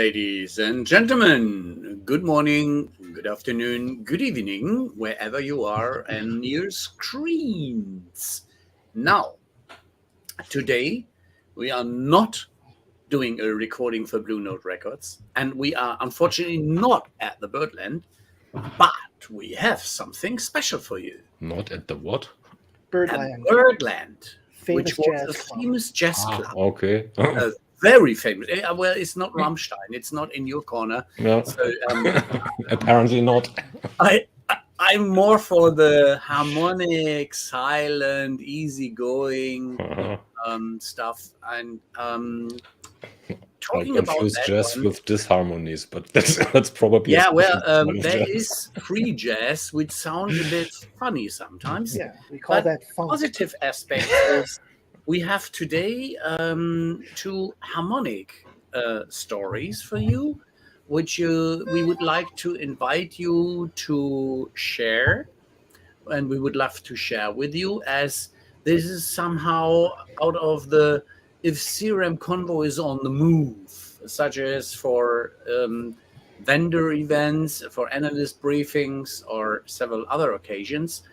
Ladies and gentlemen, good morning, good afternoon, good evening, wherever you are and your screens. Now, today we are not doing a recording for Blue Note Records, and we are unfortunately not at the Birdland, but we have something special for you. Not at the what? Birdland. Birdland, Famous which was jazz a club. famous jazz club. Okay. Very famous. Well, it's not Rammstein. It's not in your corner. No. So, Apparently not. I'm more for the harmonic, silent, easygoing stuff. And talking I about confuse that jazz one, with disharmonies, but that's probably yeah, a well, special kind of there jazz. is free jazz, which sounds a bit funny sometimes. Yeah, we call But that funk. positive aspect is we have today two harmonic stories for you, which we would like to invite you to share, and we would love to share with you, as this is somehow out of the if CRM Convo is on the move, such as for vendor events, for analyst briefings, or several other occasions.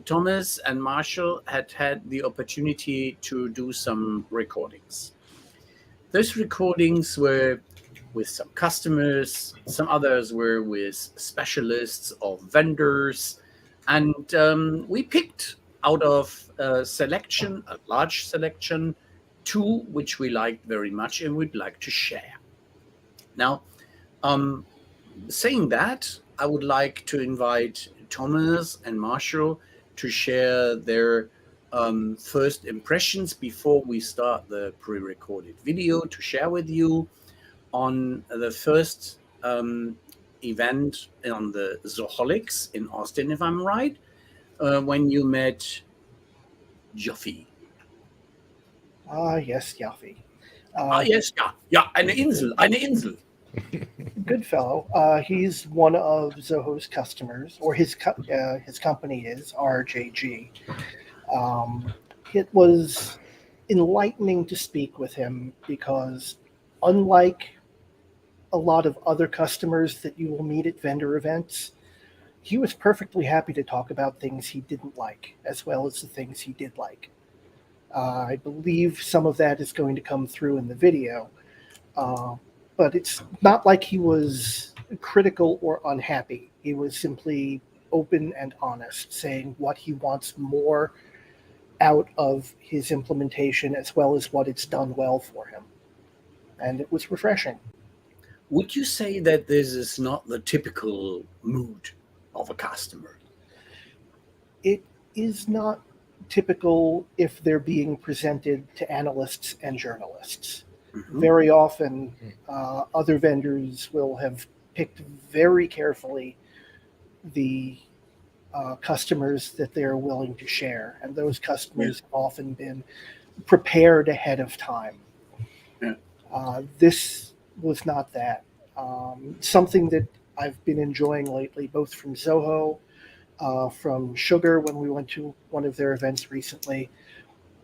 Thomas and Marshall had the opportunity to do some recordings. Those recordings were with some customers, some others were with specialists or vendors, and we picked out of a selection, a large selection, two which we liked very much and would like to share. Now, saying that, I would like to invite Thomas and Marshall to share their first impressions before we start the pre-recorded video, to share with you on the first event on the Zoholics in Austin, if I'm right, when you met Yoffy. Yes, Yoffy. Yes, eine Insel. Good fellow. He's one of Zoho's customers, or his company is RJG. It was enlightening to speak with him because, unlike a lot of other customers that you will meet at vendor events, he was perfectly happy to talk about things he didn't like as well as the things he did like. I believe some of that is going to come through in the video. But it's not like he was critical or unhappy. He was simply open and honest, saying what he wants more out of his implementation as well as what it's done well for him. And it was refreshing. Would you say that this is not the typical mood of a customer? It is not typical if they're being presented to analysts and journalists. Mm-hmm. Very often, other vendors will have picked very carefully the customers that they're willing to share, and those customers have often been prepared ahead of time. Yeah. This was not that. Something that I've been enjoying lately, both from Zoho, from Sugar when we went to one of their events recently,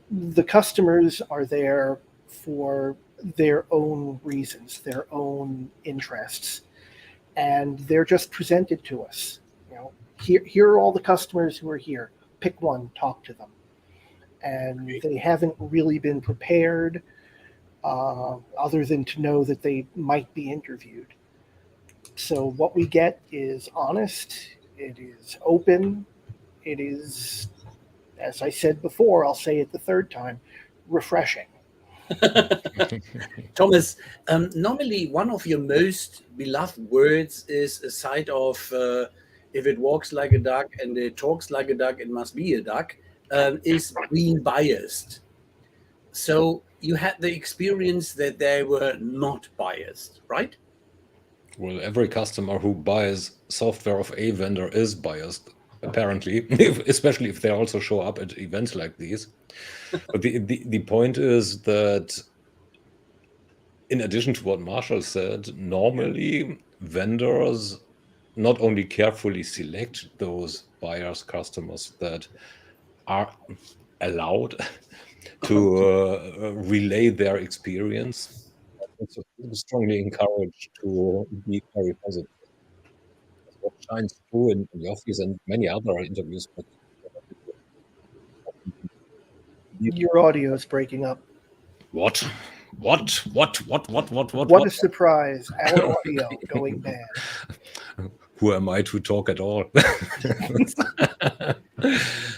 the customers are there for their own reasons, their own interests, and they're just presented to us. Here are all the customers who are here. Pick one, talk to them. And they haven't really been prepared other than to know that they might be interviewed. So what we get is honest, it is open, it is, as I said before, I'll say it the third time, refreshing. Thomas, normally one of your most beloved words is a side of if it walks like a duck and it talks like a duck, it must be a duck, is being biased. So you had the experience that they were not biased, right? Well, every customer who buys software of a vendor is biased, apparently, especially if they also show up at events like these. But the point is that, in addition to what Marshall said, normally vendors not only carefully select those buyers, customers that are allowed to relay their experience, also strongly encouraged to be very positive. What shines through in the office and many other interviews, but Your audio is breaking up. what What a surprise! Our audio going bad. Who am I to talk at all?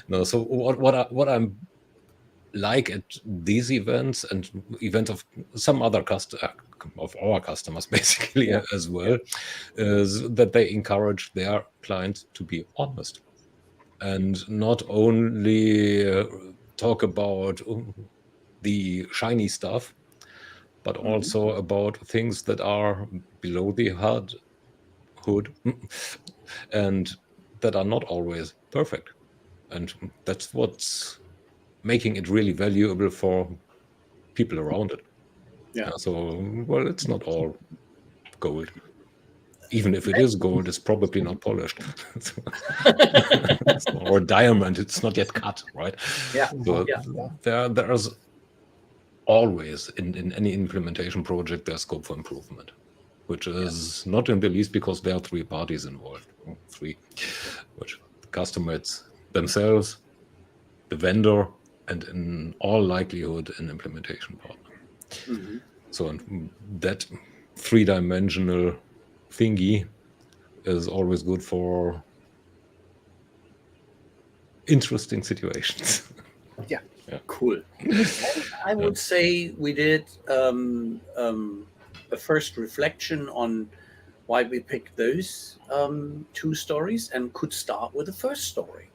No, so what I'm like at these events and events of some other of our customers basically as well, is that they encourage their clients to be honest and not only talk about the shiny stuff, but also about things that are below the hood and that are not always perfect. And that's what's making it really valuable for people around it. Yeah. So, well, it's not all gold. Even if it is gold, it's probably not polished. Or diamond, it's not yet cut, right? Yeah. So Yeah. there's always in any implementation project, there's scope for improvement, which is not in the least because there are three parties involved. Which the customer, it's themselves, the vendor, and in all likelihood, an implementation partner. So that three-dimensional thingy is always good for interesting situations. Yeah. Cool. I would say we did a first reflection on why we picked those two stories and could start with the first story.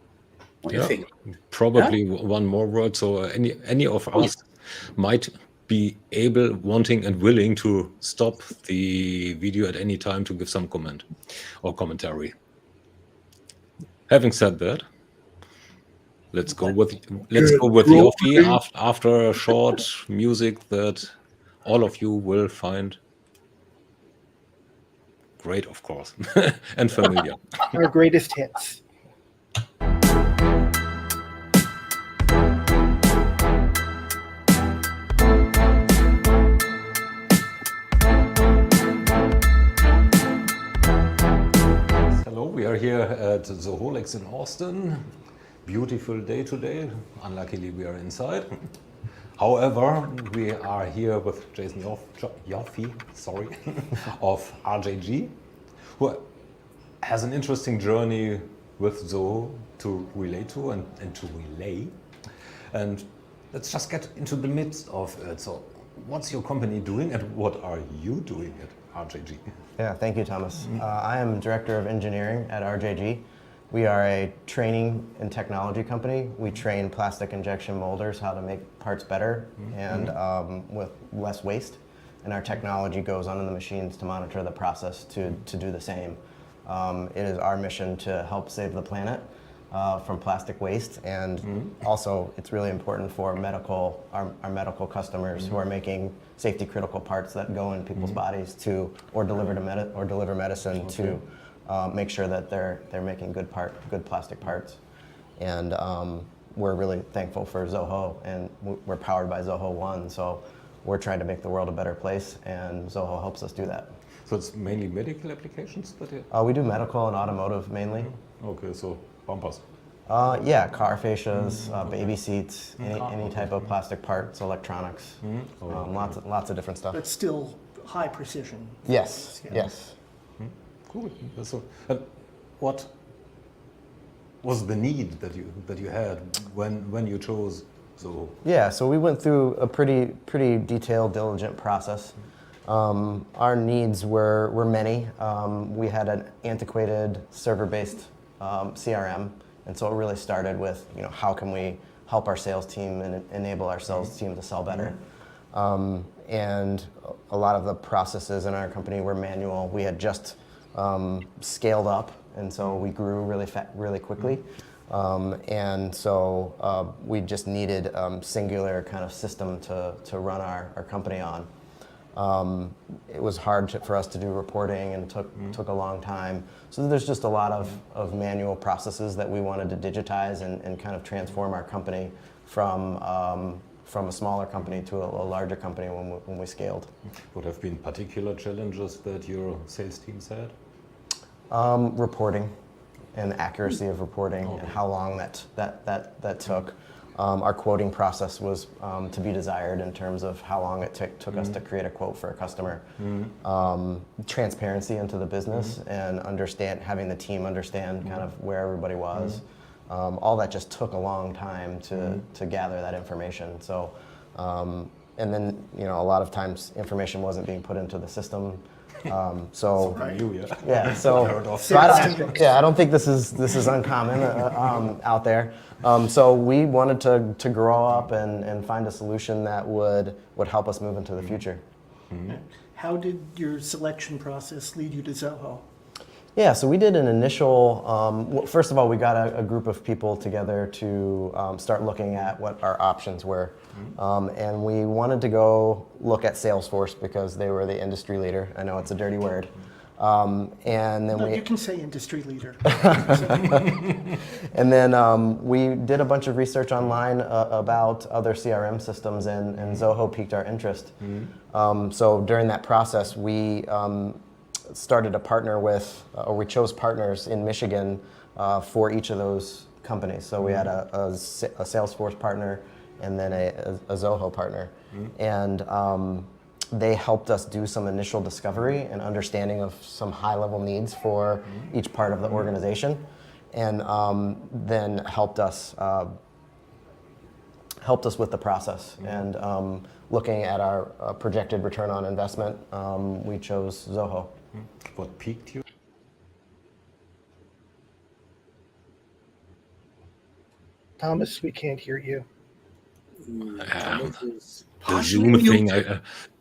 What do you think? Probably one more word. So any of us might be able, wanting, and willing to stop the video at any time to give some comment or commentary. Having said that, let's go with Yoffy after a short music that all of you will find great, of course, and familiar. Our greatest hits. Hello, we are here at Zoho in Austin. Beautiful day today. Unluckily, we are inside. However, we are here with Jason Yoffy, of RJG, who has an interesting journey with Zoho to relate to and to relay. And let's just get into the midst of it. So, what's your company doing and what are you doing at RJG? Yeah, thank you, Thomas. I am Director of Engineering at RJG. We are a training and technology company. We train plastic injection molders how to make parts better and with less waste. And our technology goes on in the machines to monitor the process to do the same. It is our mission to help save the planet from plastic waste. And also, it's really important for our medical customers who are making safety critical parts that go in people's bodies or deliver medicine to make sure that they're making good plastic parts. And we're really thankful for Zoho, and we're powered by Zoho One, so we're trying to make the world a better place, and Zoho helps us do that. So it's mainly medical applications that you... We do medical and automotive mainly. Okay, so bumpers. Yeah, car fascias, baby seats, any type of plastic parts, electronics, lots of different stuff. But still high precision. Yes, yes. Cool. So, what was the need that you had when you chose Zoho? Yeah, so we went through a pretty detailed, diligent process. Our needs were many. We had an antiquated server-based CRM, and so it really started with how can we help our sales team and enable our sales team to sell better. And a lot of the processes in our company were manual. We had just scaled up, and so we grew really quickly. And so we just needed a singular kind of system to run our company on. It was hard for us to do reporting and took a long time. So there's just a lot of manual processes that we wanted to digitize and kind of transform our company from from a smaller company to a larger company when we scaled. What have been particular challenges that your sales teams had? Reporting and the accuracy of reporting and how long that took. Our quoting process was to be desired in terms of how long it took us to create a quote for a customer. Transparency into the business and having the team understand kind of where everybody was. All that just took a long time to gather that information. So, and then a lot of times information wasn't being put into the system. So I don't think this is uncommon out there. So we wanted to grow up and find a solution that would help us move into the future. How did your selection process lead you to Zoho? Yeah, so we did an initial, first of all, we got a group of people together to start looking at what our options were. And we wanted to go look at Salesforce because they were the industry leader. I know it's a dirty word. And then you can say industry leader. And then we did a bunch of research online about other CRM systems, and Zoho piqued our interest. So during that process, we started to partner with, or we chose partners in Michigan for each of those companies. So we had a Salesforce partner and then a Zoho partner. And they helped us do some initial discovery and understanding of some high-level needs for each part of the organization, and then helped us with the process. And looking at our projected return on investment, we chose Zoho. What piqued you? Thomas, we can't hear you. The Zoom thing.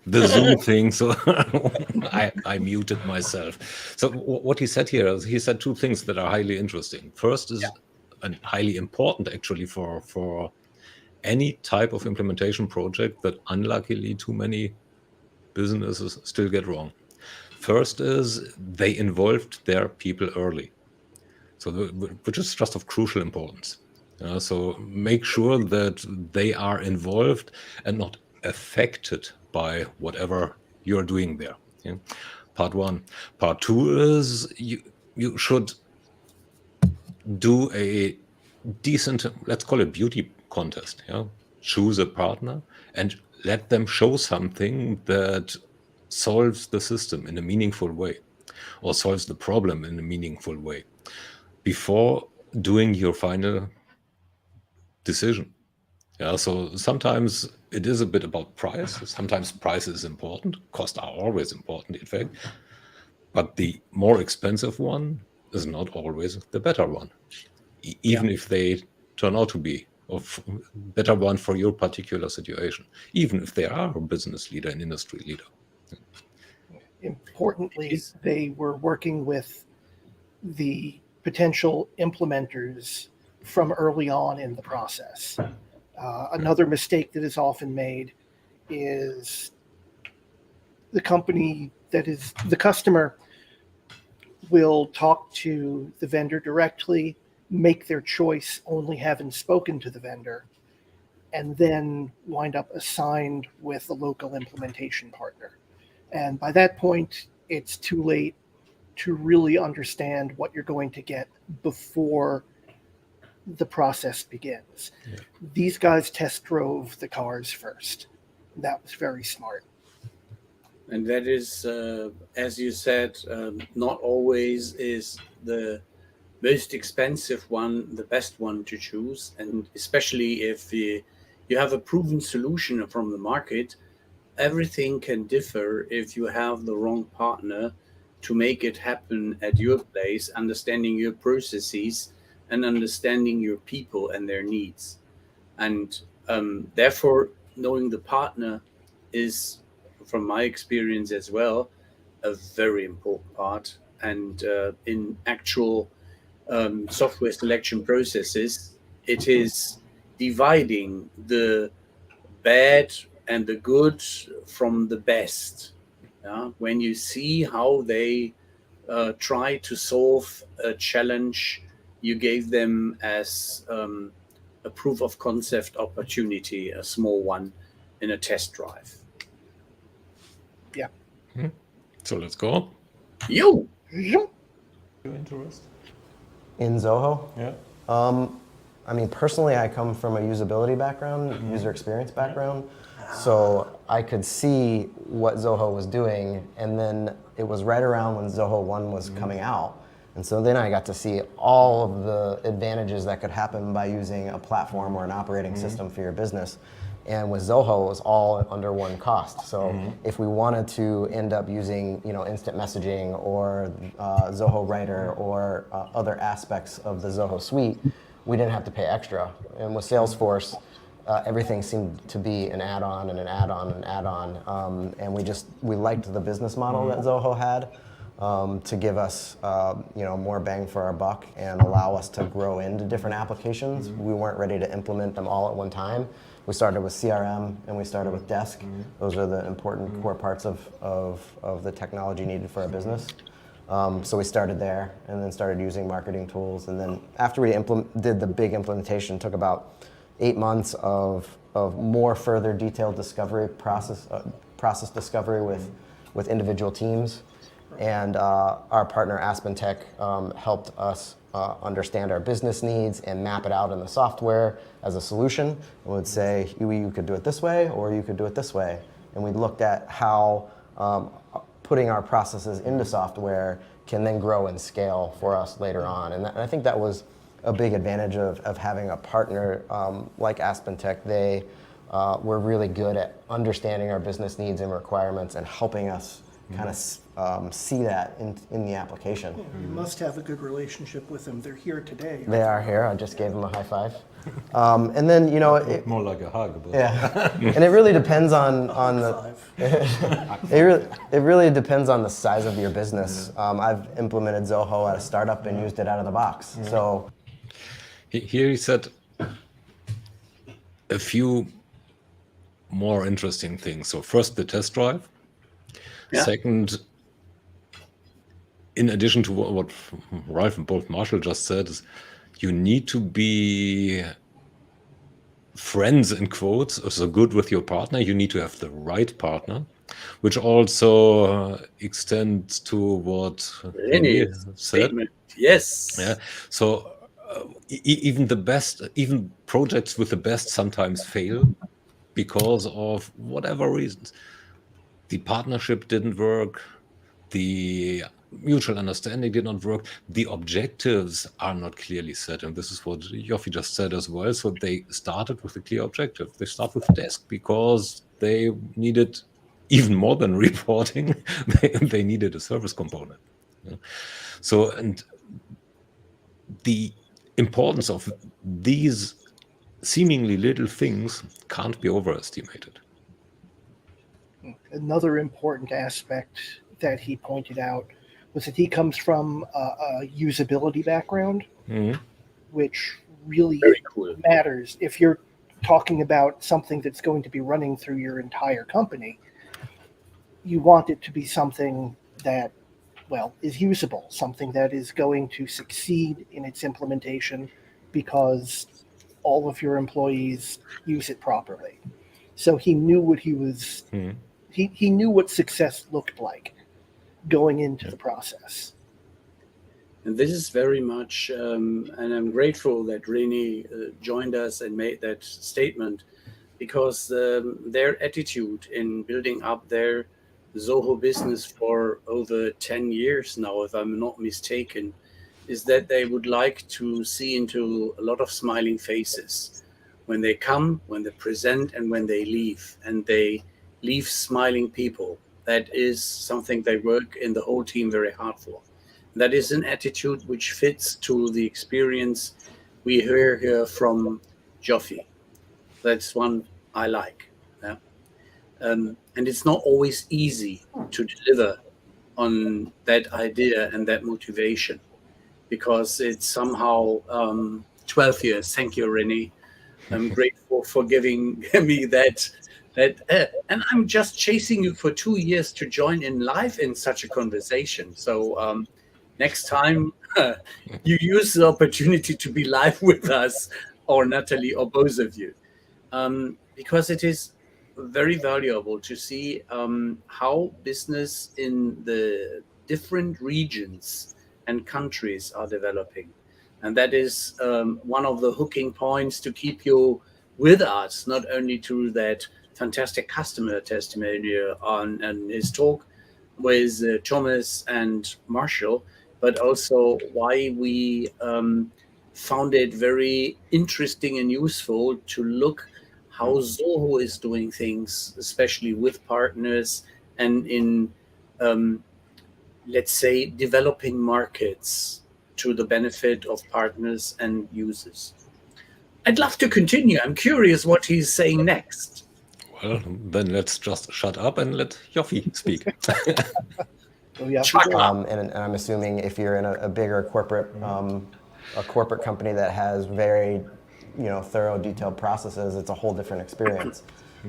The Zoom thing. So I muted myself. So what he said here is he said two things that are highly interesting. First is and highly important actually for any type of implementation project that unluckily too many businesses still get wrong. First is they involved their people early, so which is just of crucial importance. So make sure that they are involved and not affected by whatever you're doing there. Part one. Part two is you should do a decent, let's call it beauty contest. Choose a partner and let them show something that solves the system in a meaningful way or solves the problem in a meaningful way before doing your final decision. So sometimes it is a bit about price. Sometimes price is important. Costs are always important, in fact. But the more expensive one is not always the better one, even if they turn out to be a better one for your particular situation, even if they are a business leader, an industry leader. Importantly, they were working with the potential implementers from early on in the process. Another mistake that is often made is the company that is the customer will talk to the vendor directly, make their choice only having spoken to the vendor, and then wind up assigned with a local implementation partner. And by that point, it's too late to really understand what you're going to get before the process begins. These guys test drove the cars first. That was very smart. And that is, as you said, not always is the most expensive one the best one to choose. And especially if you have a proven solution from the market, everything can differ if you have the wrong partner to make it happen at your place, understanding your processes and understanding your people and their needs. And therefore, knowing the partner is, from my experience as well, a very important part. And in actual software selection processes, it is dividing the bad and the good from the best. When you see how they try to solve a challenge you gave them as a proof of concept opportunity, a small one, in a test drive. Yeah. So let's go. You. Zoom. Your interest? In Zoho, Yeah. I mean, personally, I come from a usability background, user experience background. So I could see what Zoho was doing, and then it was right around when Zoho 1 was coming out. And so then I got to see all of the advantages that could happen by using a platform or an operating system for your business. And with Zoho, it was all under one cost. So if we wanted to end up using, instant messaging or Zoho Writer or other aspects of the Zoho suite, we didn't have to pay extra. And with Salesforce, everything seemed to be an add-on and an add-on and add-on. And we liked the business model that Zoho had to give us, more bang for our buck and allow us to grow into different applications. We weren't ready to implement them all at one time. We started with CRM and we started with Desk. Those are the important core parts of the technology needed for our business. So we started there and then started using marketing tools. And then after we did the big implementation, took about 8 months of more further detailed discovery process discovery with individual teams. And our partner Aspen Tech helped us understand our business needs and map it out in the software as a solution. And would say, you could do it this way or you could do it this way. And we looked at how putting our processes into software can then grow and scale for us later on. And I think that was a big advantage of having a partner like Aspen Tech. They were really good at understanding our business needs and requirements and helping us kind of see that in the application. Yeah, you must have a good relationship with them. They're here today. They are here. I just gave them a high five. And then, More like a hug. But yeah. And it really depends on the it really depends on the size of your business. I've implemented Zoho at a startup and used it out of the box. So here he said a few more interesting things. So first, the test drive. Yeah. Second, in addition to what Ralph and both Marshall just said, is you need to be friends in quotes, so good with your partner. You need to have the right partner, which also extends to what René said. Statement. Yes. Yeah. So even projects with the best sometimes fail because of whatever reasons. The partnership didn't work, the mutual understanding did not work, the objectives are not clearly set, and this is what Yoffy just said as well. So they started with a clear objective. They start with Desk because they needed even more than reporting, they needed a service component. Yeah. So, and the importance of these seemingly little things can't be overestimated. Another important aspect that he pointed out was that he comes from a usability background, which really Very cool. matters. If you're talking about something that's going to be running through your entire company, you want it to be something that, is usable, something that is going to succeed in its implementation because all of your employees use it properly. So he knew what he was... He knew what success looked like going into the process. And this is very much, and I'm grateful that René joined us and made that statement, because their attitude in building up their Zoho business for over 10 years now, if I'm not mistaken, is that they would like to see into a lot of smiling faces when they come, when they present, and when they leave. And they leave smiling people. That is something they work in the whole team very hard for. That is an attitude which fits to the experience we hear here from Yoffy. That's one I like. Yeah? And it's not always easy to deliver on that idea and that motivation, because it's somehow 12 years. Thank you, René. I'm grateful for giving me that. And I'm just chasing you for 2 years to join in live in such a conversation. So next time you use the opportunity to be live with us, or Natalie, or both of you, because it is very valuable to see how business in the different regions and countries are developing. And that is one of the hooking points to keep you with us, not only through that fantastic customer testimonial on his talk with Thomas and Marshall, but also why we found it very interesting and useful to look how Zoho is doing things, especially with partners and in, let's say, developing markets to the benefit of partners and users. I'd love to continue. I'm curious what he's saying next. Well, then let's just shut up and let Yoffy speak. So, yeah, and I'm assuming if you're in a bigger corporate company that has very, thorough, detailed processes, it's a whole different experience.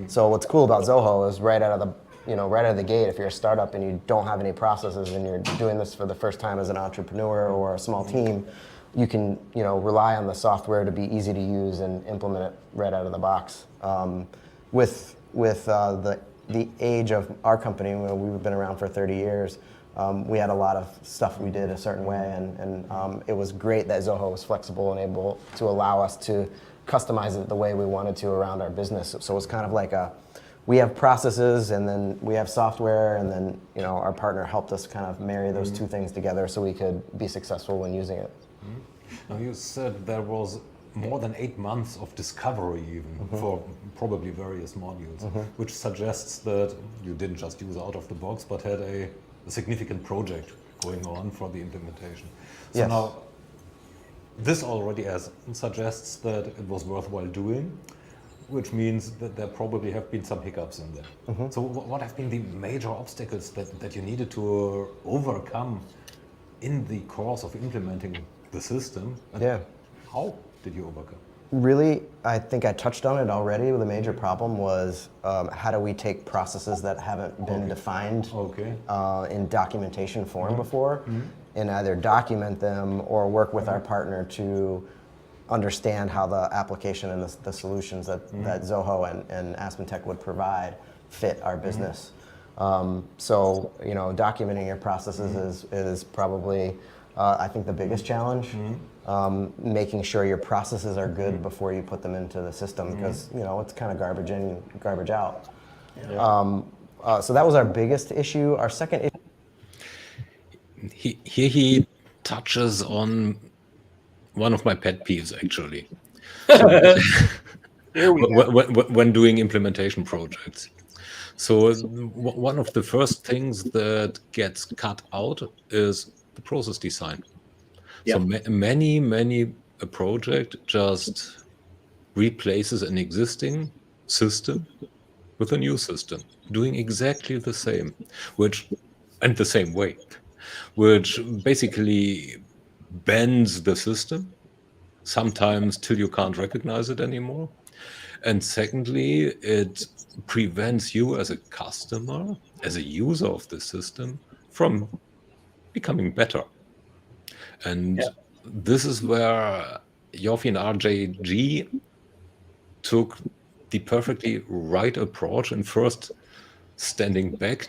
So what's cool about Zoho is right out of the gate, if you're a startup and you don't have any processes and you're doing this for the first time as an entrepreneur or a small team, you can, rely on the software to be easy to use and implement it right out of the box. With the age of our company, we've been around for 30 years, we had a lot of stuff we did a certain way, and it was great that Zoho was flexible and able to allow us to customize it the way we wanted to around our business. So it's kind of like we have processes and then we have software, and then our partner helped us kind of marry those two things together so we could be successful when using it. Now, you said there was more than 8 months of discovery even for probably various modules, which suggests that you didn't just use out of the box, but had a significant project going on for the implementation. So yes. Now, this already suggests that it was worthwhile doing, which means that there probably have been some hiccups in there. So what have been the major obstacles that you needed to overcome in the course of implementing the system? And how did you overcome? Really, I think I touched on it already. The major problem was how do we take processes that haven't been defined in documentation form before, and either document them or work with our partner to understand how the application and the solutions that Zoho and AspenTech would provide fit our business. So, documenting your processes is probably, I think, the biggest challenge. Making sure your processes are good before you put them into the system, because it's kind of garbage in, garbage out. So that was our biggest issue. Our second issue. He touches on one of my pet peeves, actually. Here we go. When doing implementation projects. So one of the first things that gets cut out is the process design. So many a project just replaces an existing system with a new system, doing exactly the same, and the same way, which basically bends the system, sometimes till you can't recognize it anymore. And secondly, it prevents you as a customer, as a user of the system, from becoming better. And this is where Yoffy and RJG took the perfectly right approach and first standing back,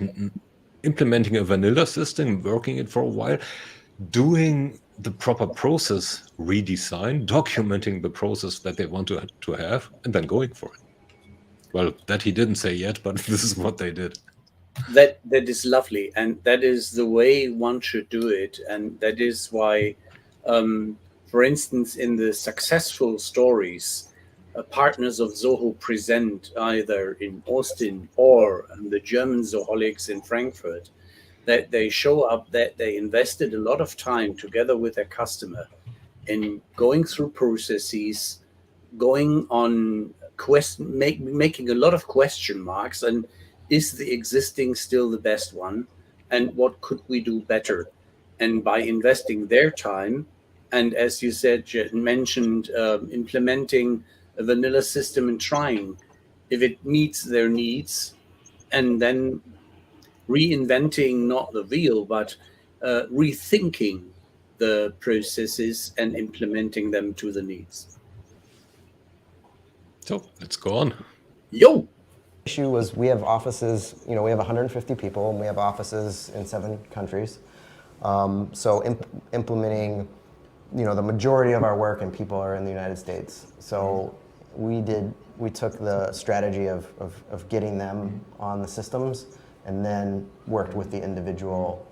implementing a vanilla system, working it for a while, doing the proper process redesign, documenting the process that they want to have, and then going for it. Well, that he didn't say yet, but this is what they did. That is lovely, and that is the way one should do it. And that is why, for instance, in the successful stories, partners of Zoho present either in Austin or the German Zoholics in Frankfurt, that they show up, that they invested a lot of time together with their customer in going through processes, going on making a lot of question marks, and is the existing still the best one, and what could we do better? And by investing their time, and as you said, mentioned, implementing a vanilla system and trying if it meets their needs, and then reinventing not the wheel, but rethinking the processes and implementing them to the needs. So let's go on. Yo! Issue was we have offices, we have 150 people and we have offices in 7 countries. So implementing, the majority of our work and people are in the United States. So we took the strategy of getting them on the systems and then worked with the individual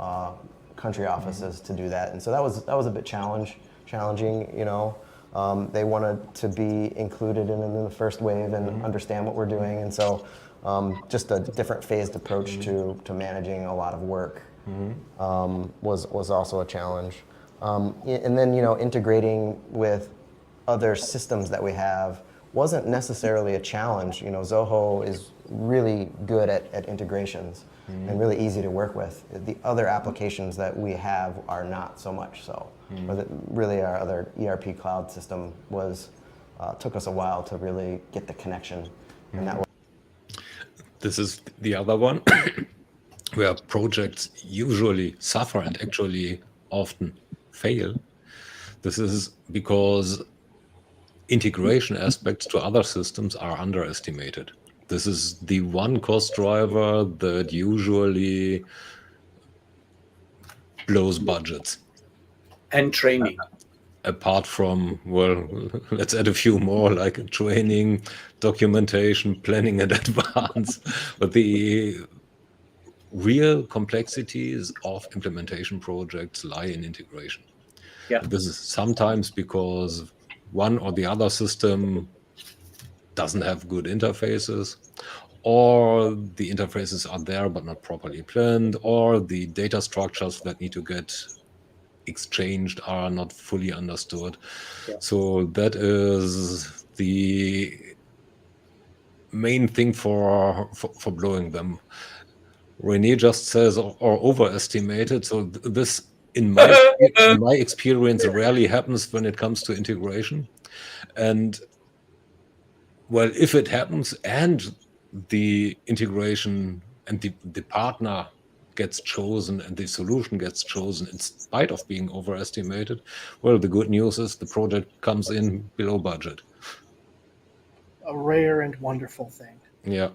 country offices to do that. And so that was a bit challenging, They wanted to be included in the first wave and understand what we're doing. And so just a different phased approach to managing a lot of work was also a challenge. And then, integrating with other systems that we have wasn't necessarily a challenge. Zoho is really good at integrations and really easy to work with. The other applications that we have are not so much so. But really our other ERP cloud system took us a while to really get the connection. And that This is the other one where projects usually suffer and actually often fail. This is because integration aspects to other systems are underestimated. This is the one cost driver that usually blows budgets. And training. Apart from, well, let's add a few more, like training, documentation, planning in advance. But the real complexities of implementation projects lie in integration. Yeah. This is sometimes because one or the other system doesn't have good interfaces, or the interfaces are there but not properly planned, or the data structures that need to get exchanged are not fully understood. Yeah. So that is the main thing for blowing them. René just says or overestimated. So this, in my experience, rarely happens when it comes to integration. And well, if it happens and the integration and the partner gets chosen and the solution gets chosen in spite of being overestimated, well, the good news is the project comes in below budget. A rare and wonderful thing. Yeah.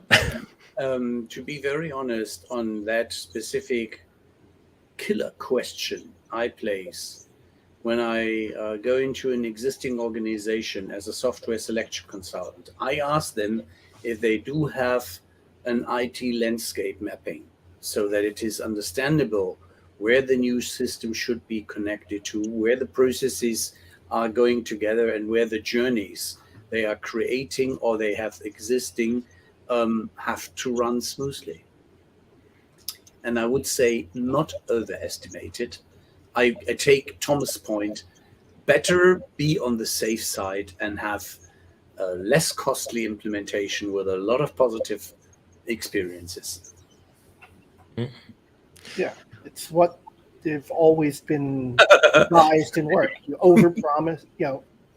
To be very honest on that specific killer question I place when I go into an existing organization as a software selection consultant, I ask them if they do have an IT landscape mapping so that it is understandable where the new system should be connected to, where the processes are going together, and where the journeys they are creating or they have existing have to run smoothly. And I would say not overestimated. I take Thomas' point, better be on the safe side and have a less costly implementation with a lot of positive experiences. Yeah, it's what they've always been advised in work. You overpromise,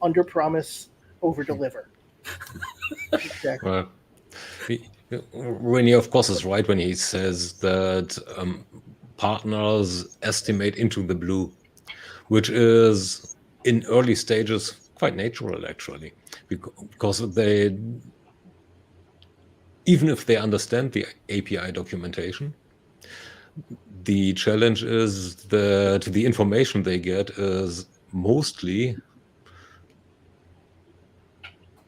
underpromise, overdeliver. Exactly. Well, René, of course, is right when he says that partners estimate into the blue, which is in early stages quite natural, actually, because they, even if they understand the API documentation, the challenge is that the information they get is mostly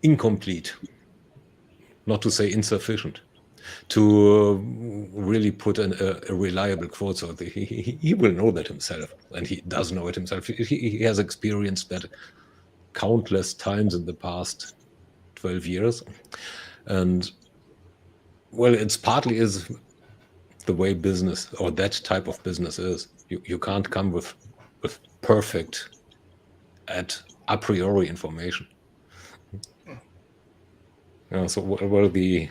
incomplete, not to say insufficient, to really put a reliable quote. So he will know that himself, and he does know it himself. He has experienced that countless times in the past 12 years. And well, it's partly is the way business or that type of business is. You can't come with perfect a priori information. So well, the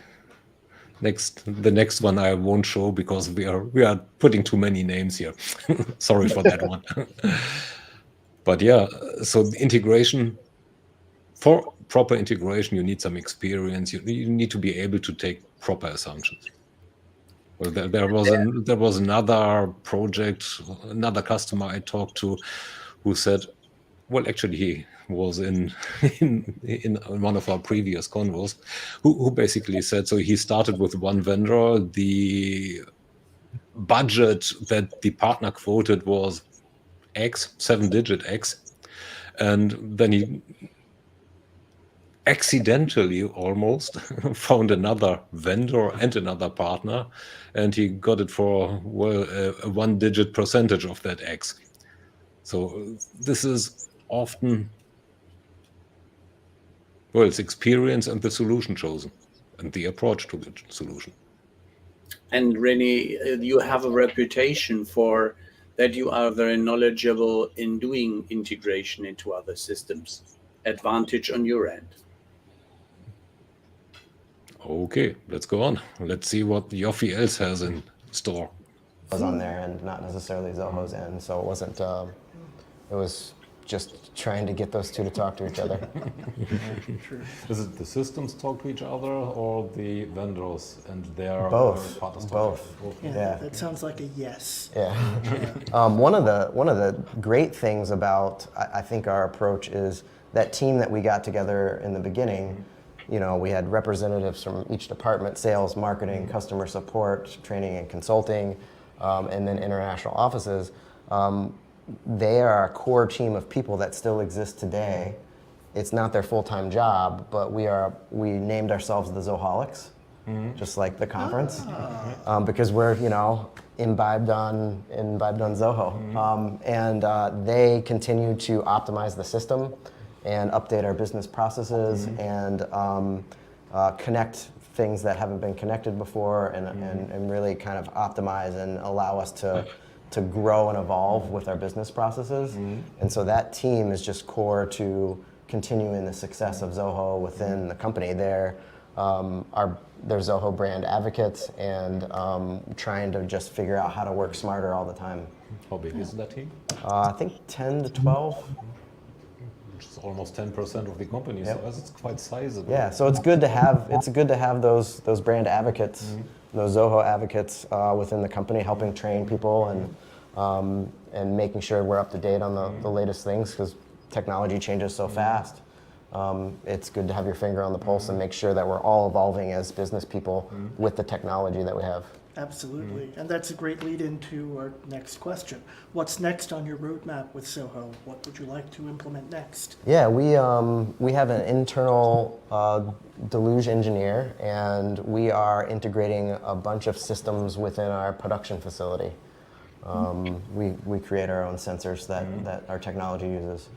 next one I won't show because we are putting too many names here. Sorry for that one. But yeah, so the integration, for proper integration, you need some experience. You need to be able to take proper assumptions. Well, there was another project, another customer I talked to, who said, well, actually, was in in one of our previous convos, who basically said, so he started with one vendor. The budget that the partner quoted was X, 7-digit X, and then he accidentally almost found another vendor and another partner, and he got it for, well, a 1-digit percentage of that X. So this is often, well, it's experience and the solution chosen and the approach to the solution. And Rennie, you have a reputation for that you are very knowledgeable in doing integration into other systems. Advantage on your end. Okay, let's go on. Let's see what Yoffy else has in store. Was on their end, not necessarily Zoho's end, so it wasn't. It was just trying to get those two to talk to each other. Is it the systems talk to each other or the vendors and their Both. partners? Both. Yeah. That sounds like a yes. Yeah. One of the great things about I think our approach is that team that we got together in the beginning. You know, we had representatives from each department: sales, marketing, customer support, training and consulting, and then international offices. They are a core team of people that still exist today. It's not their full-time job, but we named ourselves the Zoholics, just like the conference, because we're, you know, imbibed on Zoho. And they continue to optimize the system and update our business processes and connect things that haven't been connected before and really kind of optimize and allow us to grow and evolve with our business processes. And so that team is just core to continuing the success of Zoho within the company. They're Zoho brand advocates and trying to just figure out how to work smarter all the time. How big is that team? I think 10 to 12. Which is almost 10% of the company, so it's quite sizable. Yeah, so it's good to have those brand advocates, those Zoho advocates within the company, helping train people and making sure we're up to date on the latest things, because technology changes so fast. It's good to have your finger on the pulse and make sure that we're all evolving as business people with the technology that we have. Absolutely. And that's a great lead into our next question. What's next on your roadmap with Zoho? What would you like to implement next? Yeah, we have an internal deluge engineer, and we are integrating a bunch of systems within our production facility. We create our own sensors that our technology uses.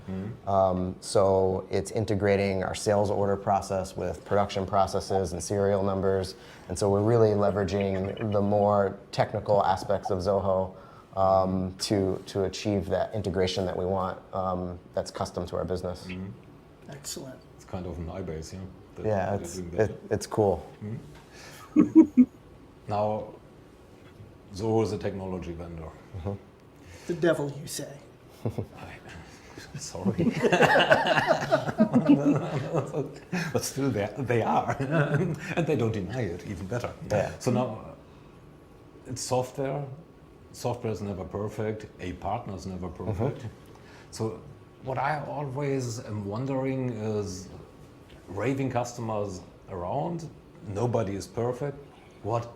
So it's integrating our sales order process with production processes and serial numbers. And so we're really leveraging the more technical aspects of Zoho to achieve that integration that we want that's custom to our business. Excellent. It's kind of an iBase, Yeah, it's cool. Now, Zoho is a technology vendor. The devil, you say. Sorry. But still, they are. And they don't deny it, even better. Yeah. So now, it's software. Software is never perfect. A partner is never perfect. So what I always am wondering is, raving customers around, nobody is perfect. What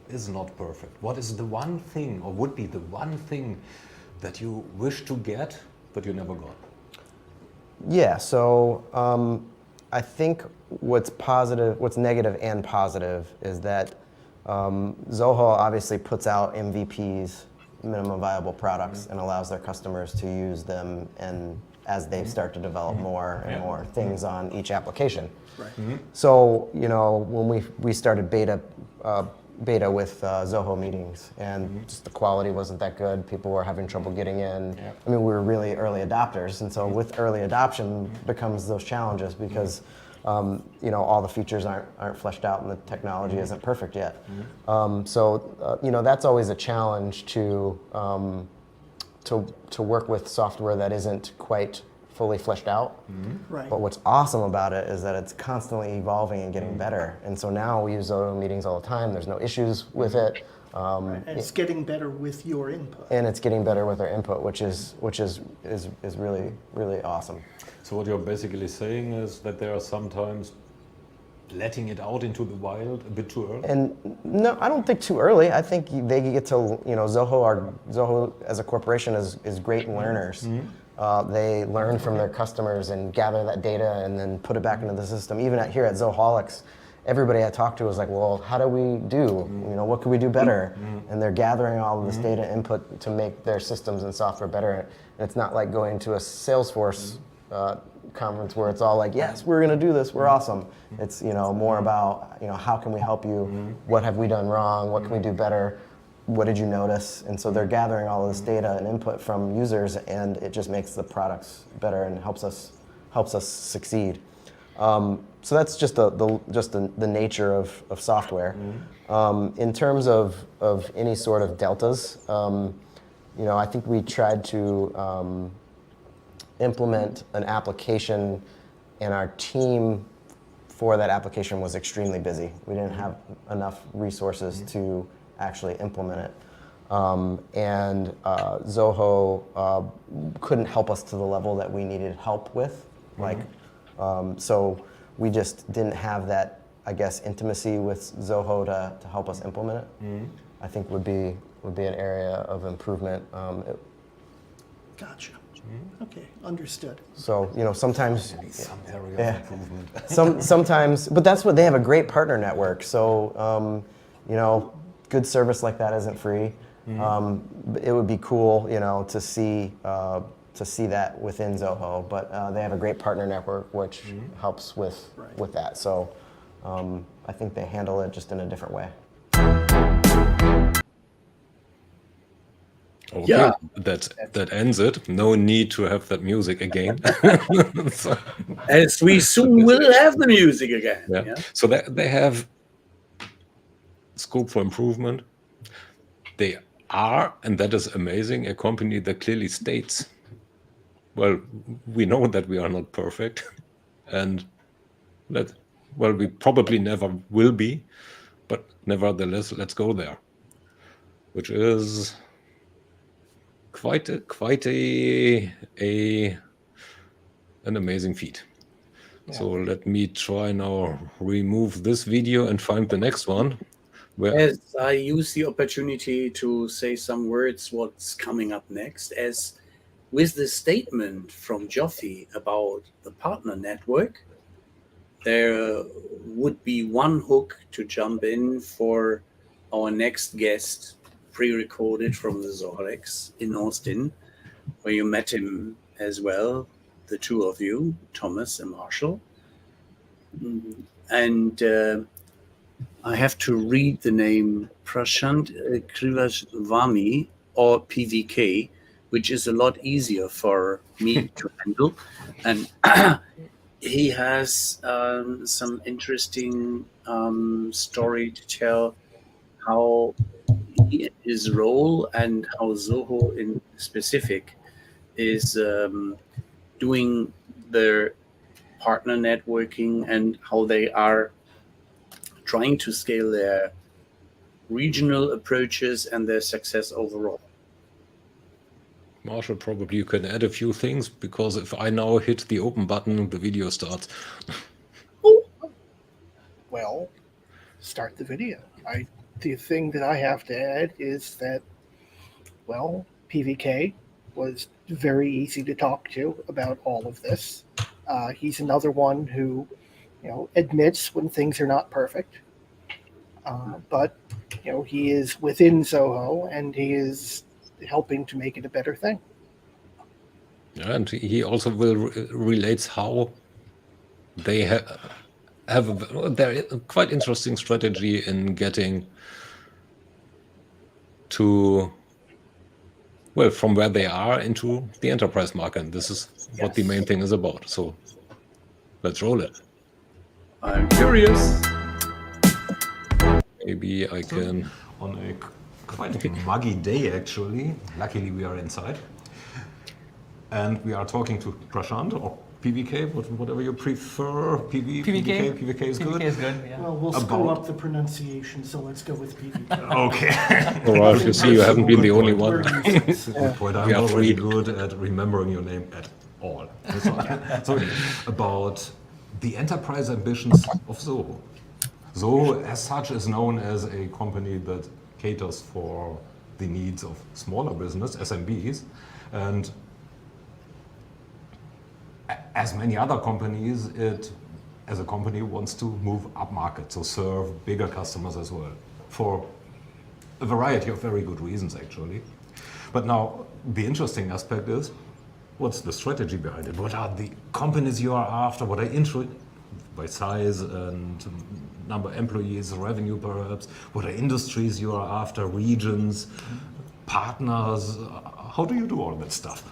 is not perfect? What is the one thing, or would be the one thing, that you wish to get but you never got? Yeah, so I think what's negative and positive is that Zoho obviously puts out MVPs, minimum viable products, and allows their customers to use them, and as they start to develop more and more things on each application. Right. So, you know, when we started beta with Zoho meetings, and just the quality wasn't that good. People were having trouble getting in. I mean, we were really early adopters, and so with early adoption becomes those challenges because you know, all the features aren't fleshed out and the technology isn't perfect yet. So you know, that's always a challenge to work with software that isn't quite fully fleshed out. Right. But what's awesome about it is that it's constantly evolving and getting better. And so now we use Zoho meetings all the time. There's no issues with it. And it's getting better with your input. And it's getting better with our input, which is really, really awesome. So what you're basically saying is that there are sometimes letting it out into the wild a bit too early? And no, I don't think too early. I think they get to, Zoho as a corporation is great learners. They learn from their customers and gather that data and then put it back into the system. Even here at Zoholics, everybody I talked to was like, well, how do we do? What can we do better? And they're gathering all of this data input to make their systems and software better. And it's not like going to a Salesforce conference where it's all like, yes, we're going to do this, we're awesome. It's more about how can we help you? What have we done wrong? What can we do better? What did you notice? And so they're gathering all of this data and input from users, and it just makes the products better and helps us succeed. So that's just the nature of software. In terms of any sort of deltas, I think we tried to implement an application, and our team for that application was extremely busy. We didn't have enough resources to actually implement it. And Zoho couldn't help us to the level that we needed help with. So we just didn't have that, I guess, intimacy with Zoho to help us implement it. I think would be an area of improvement. Gotcha. Okay, understood. So sometimes Some area of improvement. sometimes, but that's what they have, a great partner network. So good service like that isn't free. It would be cool to see that within Zoho, but they have a great partner network which helps with that. So I think they handle it just in a different way. Okay, Yeah. that ends it. No need to have that music again. So, As we soon will have the music again. yeah. So they have scope for improvement. They are, and that is amazing, a company that clearly states, well, we know that we are not perfect, and we probably never will be, but nevertheless, let's go there, which is quite an amazing feat. So let me try now remove this video and find the next one. As I use the opportunity to say some words, what's coming up next, as with the statement from Yoffy about the partner network, there would be one hook to jump in for our next guest, pre-recorded from the Zoholics in Austin, where you met him as well, the two of you, Thomas and Marshall. And I have to read the name Prashanth Krishnaswami, or PVK, which is a lot easier for me to handle. And he has some interesting story to tell, how his role and how Zoho in specific is doing their partner networking and how they are trying to scale their regional approaches and their success overall. Marshall, probably you can add a few things, because if I now hit the open button, the video starts. Well, start the video. The thing that I have to add is that, well, PVK was very easy to talk to about all of this. He's another one who, admits when things are not perfect. But, he is within Zoho, and he is helping to make it a better thing. Yeah, and he also relates how they have a quite interesting strategy in getting to, from where they are into the enterprise market. And this is what the main thing is about. So let's roll it. I'm curious. Maybe I can, on a quite muggy day actually, luckily we are inside, and we are talking to Prashanth, or PVK, whatever you prefer. PVK is good. PVK is good. Yeah. Well, we'll screw up the pronunciation, so let's go with PPK. Okay. All right, you see, you haven't been the only We're one. useless. Point. I'm We are not really free. good at remembering your name at all. So about the enterprise ambitions of Zoho. Zoho, as such, is known as a company that caters for the needs of smaller business, SMBs, and as many other companies, it, as a company, wants to move upmarket, so serve bigger customers as well, for a variety of very good reasons, actually. But now, the interesting aspect is, what's the strategy behind it? What are the companies you are after? What are by size and number of employees, revenue perhaps? What are industries you are after, regions, partners? How do you do all that stuff?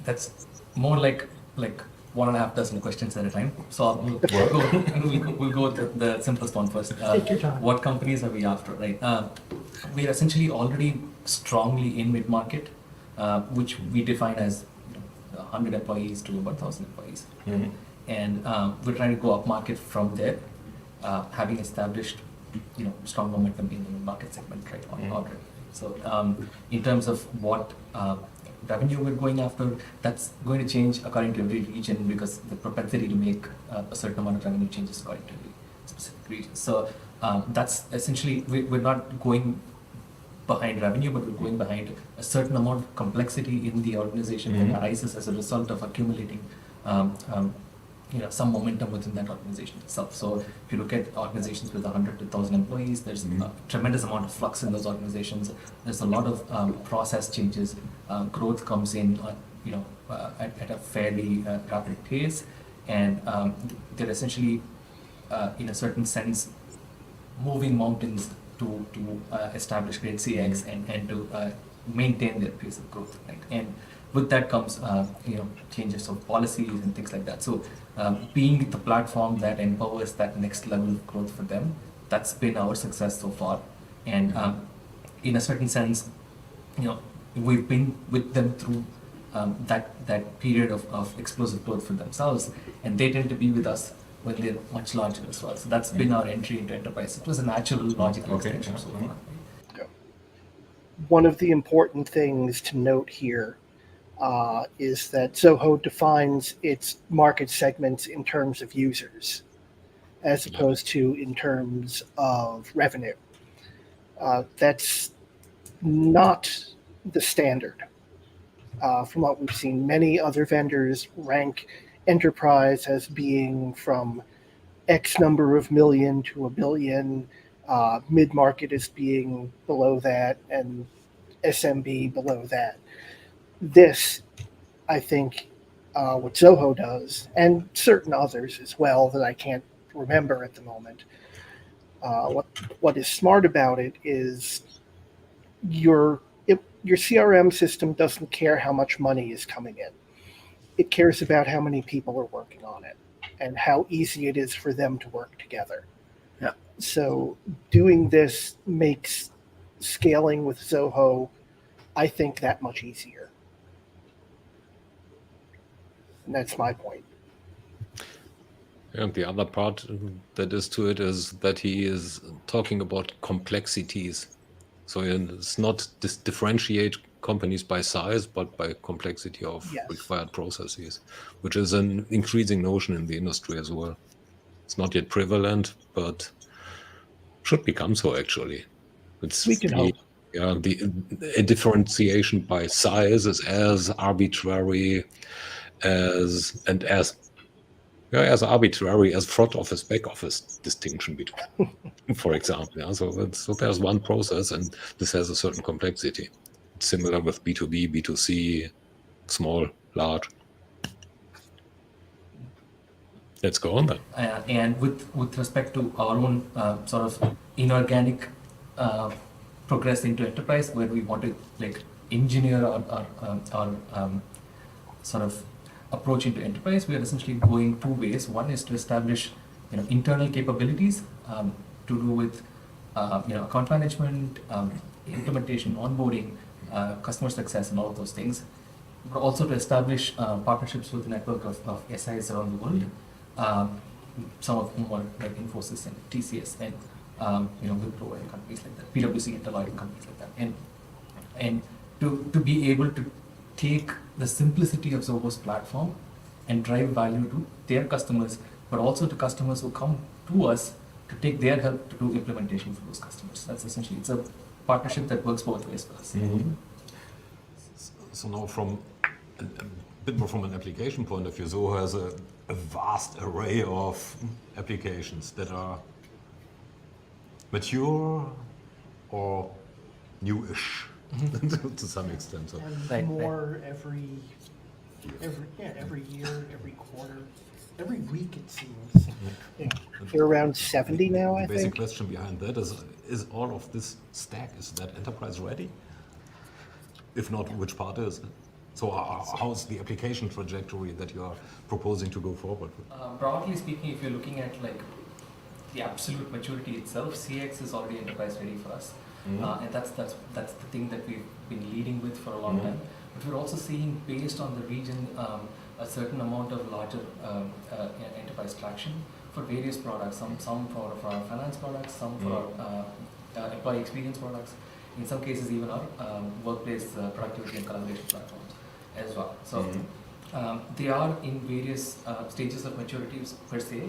That's more like 1.5 dozen questions at a time. So we'll go with the simplest one first. Take your time. What companies are we after, right? We are essentially already strongly in mid-market, which we define as 100 employees to about 1,000 employees. Mm-hmm. And we're trying to go up market from there, having established strong momentum in the mid-market segment, right, already. So in terms of what revenue we're going after, that's going to change according to every region, because the propensity to make a certain amount of revenue changes according to every specific region. So that's essentially, we're not going behind revenue, but we're going behind a certain amount of complexity in the organization that arises as a result of accumulating some momentum within that organization itself. So if you look at organizations with 100 to 1,000 employees, there's a tremendous amount of flux in those organizations. There's a lot of process changes. Growth comes in at a fairly rapid pace, and they're essentially, in a certain sense, moving mountains to establish great CX and to maintain their pace of growth, right? And with that comes changes of policies and things like that. So being the platform that empowers that next level of growth for them, that's been our success so far. And in a certain sense, we've been with them through that period of explosive growth for themselves, and they tend to be with us when they're much larger as well. So that's been our entry into enterprise. It was a natural, logical extension so far. One of the important things to note here is that Zoho defines its market segments in terms of users, as opposed to in terms of revenue. That's not the standard. From what we've seen, many other vendors rank enterprise as being from X number of million to a billion, mid-market as being below that, and SMB below that. This, I think, what Zoho does, and certain others as well that I can't remember at the moment, what is smart about it is your CRM system doesn't care how much money is coming in. It cares about how many people are working on it and how easy it is for them to work together. Yeah. So doing this makes scaling with Zoho, I think, that much easier. And that's my point. And the other part that is to it is that he is talking about complexities. So it's not differentiate companies by size, but by complexity of required processes, which is an increasing notion in the industry as well. It's not yet prevalent, but should become so, actually. We can hope. Yeah, a differentiation by size is as arbitrary as arbitrary as front office, back office distinction between, for example. Yeah? So there's one process, and this has a certain complexity. It's similar with B2B, B2C, small, large. Let's go on then. And with respect to our own sort of inorganic progress into enterprise, where we want to engineer our sort of approach into enterprise, we are essentially going two ways. One is to establish internal capabilities to do with account management, implementation, onboarding, customer success, and all of those things. but also to establish partnerships with a network of SIs around the world, some of whom are like Infosys and TCS and Wipro and companies like that, PwC and Deloitte and companies like that, and to be able to take the simplicity of Zoho's platform and drive value to their customers, but also to customers who come to us to take their help to do implementation for those customers. That's essentially, it's a partnership that works both ways for us. Mm-hmm. So now from a bit more from an application point of view, Zoho has a vast array of applications that are mature or newish to some extent. So. And more every year, every quarter, every week it seems. We're around 70 now, I think. The basic question behind that is all of this stack, is that enterprise ready? If not, which part is it? So how's the application trajectory that you are proposing to go forward with? Broadly speaking, if you're looking at like the absolute maturity itself, CX is already enterprise ready for us. Mm-hmm. And that's the thing that we've been leading with for a long time. But we're also seeing, based on the region, a certain amount of larger enterprise traction for various products, some for our finance products, some for our employee experience products, in some cases even our workplace productivity and collaboration platforms as well. So they are in various stages of maturity per se,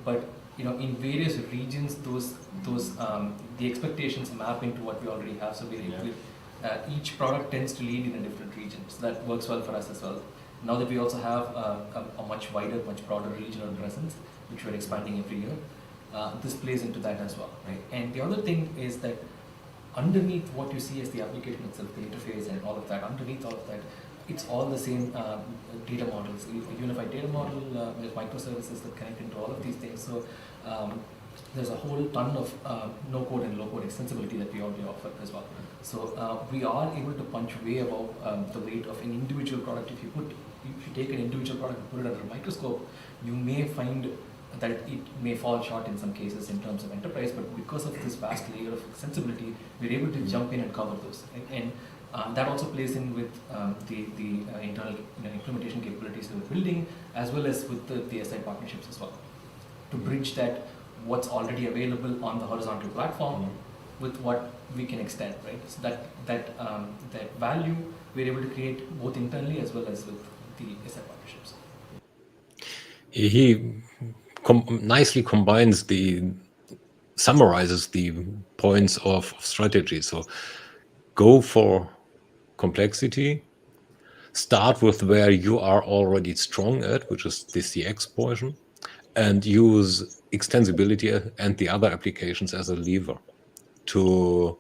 but in various regions, those the expectations map into what we already have. So each product tends to lead in a different region, so that works well for us as well. Now that we also have a much wider, much broader regional presence, which we're expanding every year, this plays into that as well, right? And the other thing is that underneath what you see as the application itself, the interface and all of that, underneath all of that, it's all the same data models, a unified data model with microservices that connect into all of these things. So there's a whole ton of no-code and low-code extensibility that we already offer as well. So we are able to punch way above the weight of an individual product. If you take an individual product and put it under a microscope, you may find that it may fall short in some cases in terms of enterprise, but because of this vast layer of extensibility, we're able to jump in and cover those. Right? And that also plays in with the internal implementation capabilities that we're building, as well as with the SI partnerships as well, to bridge that what's already available on the horizontal platform with what we can extend, right? So that value we're able to create both internally as well as with the SI partnerships. He nicely summarizes the points of strategy. So go for complexity, start with where you are already strong at, which is the CX portion, and use extensibility and the other applications as a lever to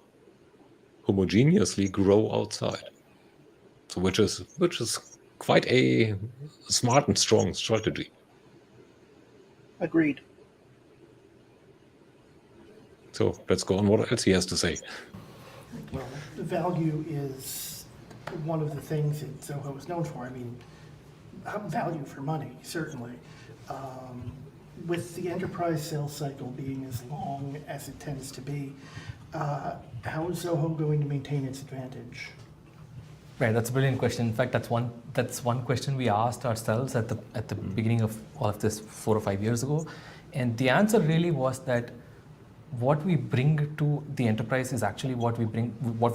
homogeneously grow outside. So which is quite a smart and strong strategy. Agreed. So let's go on what else he has to say. Well, the value is one of the things that Zoho is known for. I mean, value for money, certainly. With the enterprise sales cycle being as long as it tends to be, how is Zoho going to maintain its advantage? Right, that's a brilliant question. In fact, that's one question we asked ourselves at the beginning of all of this 4 or 5 years ago, and the answer really was that what we bring to the enterprise is actually what we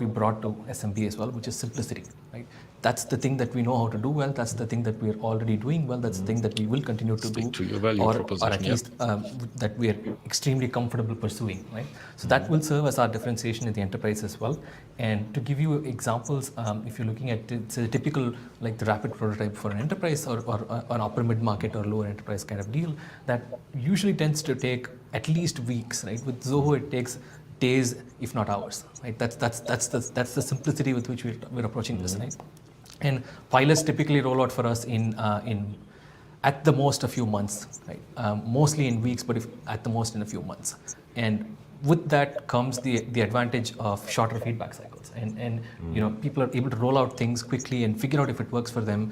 brought to SMB as well, which is simplicity. Right, that's the thing that we know how to do well. That's the thing that we're already doing well. That's the thing that we will continue to do, to your value or proposition, at least that we are extremely comfortable pursuing. Right, so that will serve as our differentiation in the enterprise as well. And to give you examples, if you're looking at it's a typical like the rapid prototype for an enterprise or an upper mid market or lower enterprise kind of deal, that usually tends to take at least weeks. Right, with Zoho it takes days, if not hours. Right, that's the simplicity with which we're approaching this. Right, and pilots typically roll out for us in at the most a few months. Right, mostly in weeks, but at the most in a few months. And with that comes the advantage of shorter feedback cycles, and people are able to roll out things quickly and figure out if it works for them.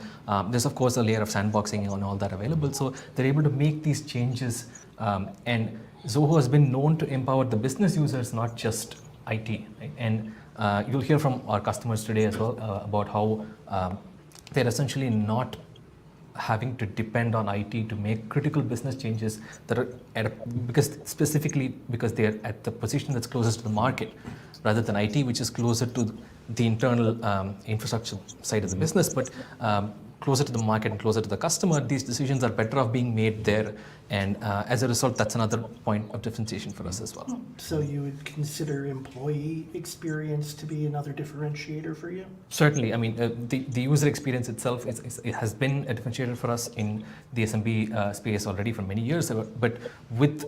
There's of course a layer of sandboxing and all that available, so they're able to make these changes. And Zoho has been known to empower the business users, not just IT. Right? And you'll hear from our customers today as well about how they're essentially not having to depend on IT to make critical business changes that are because they're at the position that's closest to the market, rather than IT, which is closer to the internal infrastructure side of the business, but closer to the market and closer to the customer. These decisions are better off being made there, and as a result, that's another point of differentiation for us as well. So you would consider employee experience to be another differentiator for you? Certainly. I mean, the user experience itself it has been a differentiator for us in the SMB space already for many years. But with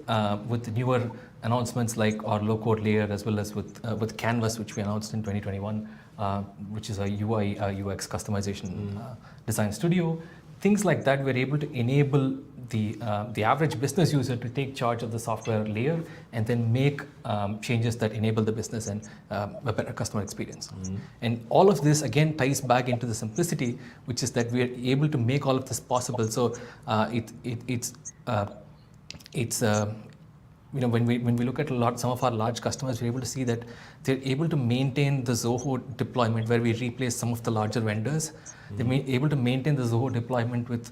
newer announcements like our low-code layer, as well as with Canvas, which we announced in 2021, which is a UI UX customization design studio, things like that, we're able to enable the average business user to take charge of the software layer and then make changes that enable the business and a better customer experience. And all of this again ties back into the simplicity, which is that we are able to make all of this possible. So when we look at some of our large customers, we're able to see that they're able to maintain the Zoho deployment where we replace some of the larger vendors. They're able to maintain the Zoho deployment with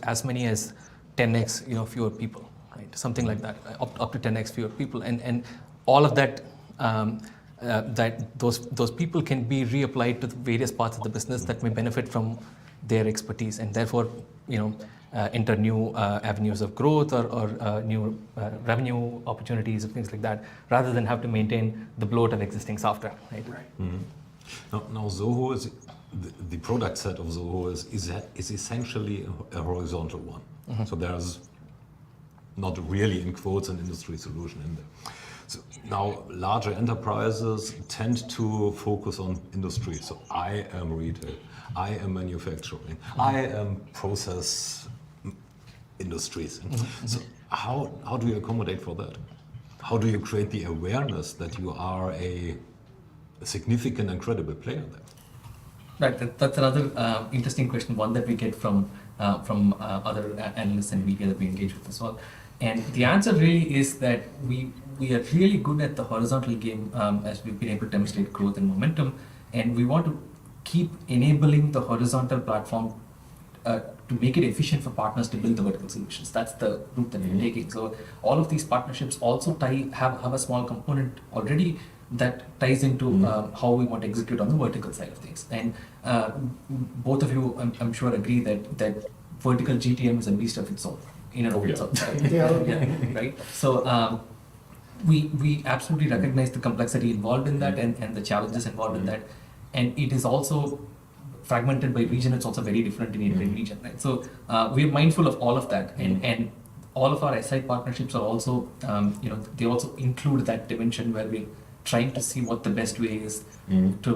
as many as 10x fewer people, right? Something like that, up to 10x fewer people, and all of that those people can be reapplied to the various parts of the business that may benefit from their expertise, and therefore enter new avenues of growth or new revenue opportunities and things like that, rather than have to maintain the bloat of existing software. Right. Now Zoho is the product set of Zoho is essentially a horizontal one. So there's not really, in quotes, an industry solution in there. So now larger enterprises tend to focus on industry. So I am retail, I am manufacturing, I am process industries. So how do you accommodate for that? How do you create the awareness that you are a significant and credible player there? Right, that's another interesting question, one that we get from other analysts and media that we engage with as well. And the answer really is that we are really good at the horizontal game, as we've been able to demonstrate growth and momentum, and we want to keep enabling the horizontal platform to make it efficient for partners to build the vertical solutions. That's the route that we're taking. So all of these partnerships also have a small component already that ties into how we want to execute on the vertical side of things. And both of you, I'm sure, agree that vertical GTM is a beast of its own, in and of itself. Right? So we absolutely recognize the complexity involved in that and the challenges involved in that. And it is also fragmented by region. It's also very different in every region. Right? So we're mindful of all of that. And all of our SI partnerships are also, they also include that dimension where we're trying to see what the best way is to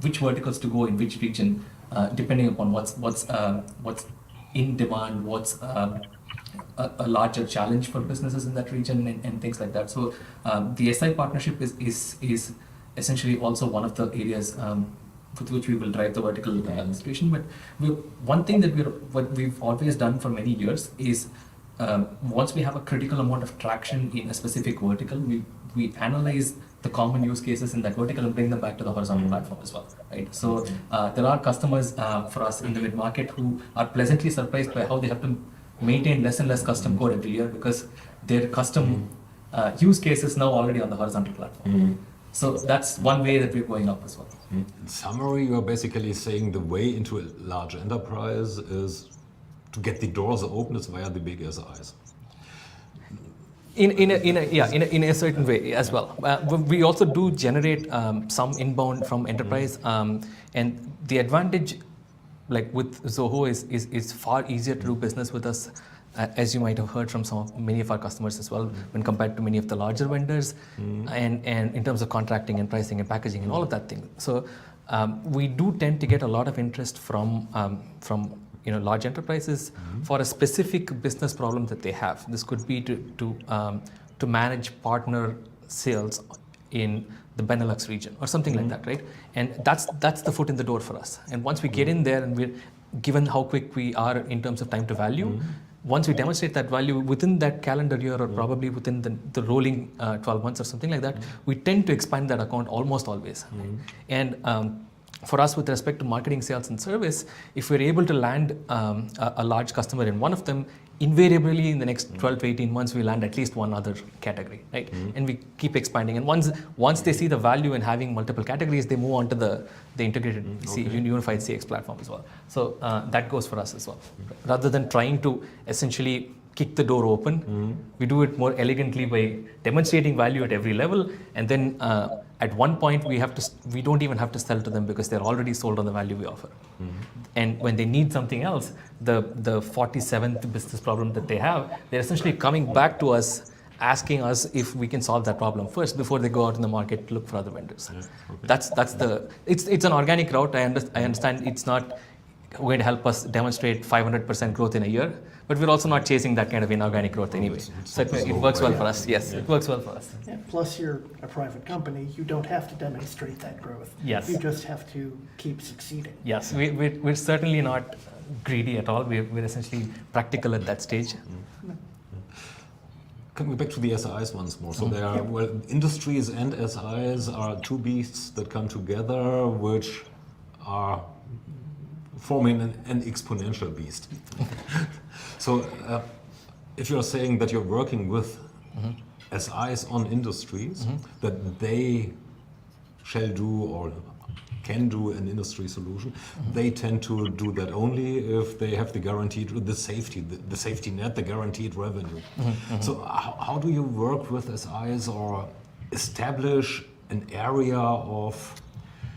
which verticals to go in which region, depending upon what's in demand, what's a larger challenge for businesses in that region, and things like that. So the SI partnership is essentially also one of the areas with which we will drive the vertical situation. But one thing that we've always done for many years is once we have a critical amount of traction in a specific vertical, we analyze the common use cases in that vertical and bring them back to the horizontal platform as well, right? So there are customers for us in the mid-market who are pleasantly surprised by how they have to maintain less and less custom code every year because their custom use case is now already on the horizontal platform. So that's one way that we're going up as well. In summary, you're basically saying the way into a large enterprise is to get the doors open via the big SIs. In a certain way as well. We also do generate some inbound from enterprise, and the advantage, like with Zoho, is far easier to do business with us, as you might have heard from many of our customers as well, when compared to many of the larger vendors, and in terms of contracting and pricing and packaging and all of that thing. So we do tend to get a lot of interest from large enterprises for a specific business problem that they have. This could be to manage partner sales in the Benelux region or something like that, right? And that's the foot in the door for us. And once we get in there, and we're given how quick we are in terms of time to value, once we demonstrate that value within that calendar year or probably within the rolling 12 months or something like that, we tend to expand that account almost always. And for us with respect to marketing, sales, and service, if we're able to land a large customer in one of them, invariably in the next 12 to 18 months, we land at least one other category, right? And we keep expanding. And once they see the value in having multiple categories, they move on to the integrated unified CX platform as well. So that goes for us as well. Rather than trying to essentially kick the door open, we do it more elegantly by demonstrating value at every level, and then at one point we don't even have to sell to them because they're already sold on the value we offer. And when they need something else, the 47th business problem that they have, they're essentially coming back to us, asking us if we can solve that problem first before they go out in the market to look for other vendors. It's an organic route. I understand it's not going to help us demonstrate 500% growth in a year, but we're also not chasing that kind of inorganic growth anyway. So it works well for us. Yes, it works well for us. Yeah, plus, you're a private company. You don't have to demonstrate that growth. Yes. You just have to keep succeeding. Yes, we're certainly not greedy at all. We're essentially practical at that stage. Coming back to the SIs once more. So there are, industries and SIs are two beasts that come together, which are forming an exponential beast. So if you're saying that you're working with SIs on industries, that they shall do or can do an industry solution, they tend to do that only if they have the safety net, the guaranteed revenue. So how do you work with SIs or establish an area of,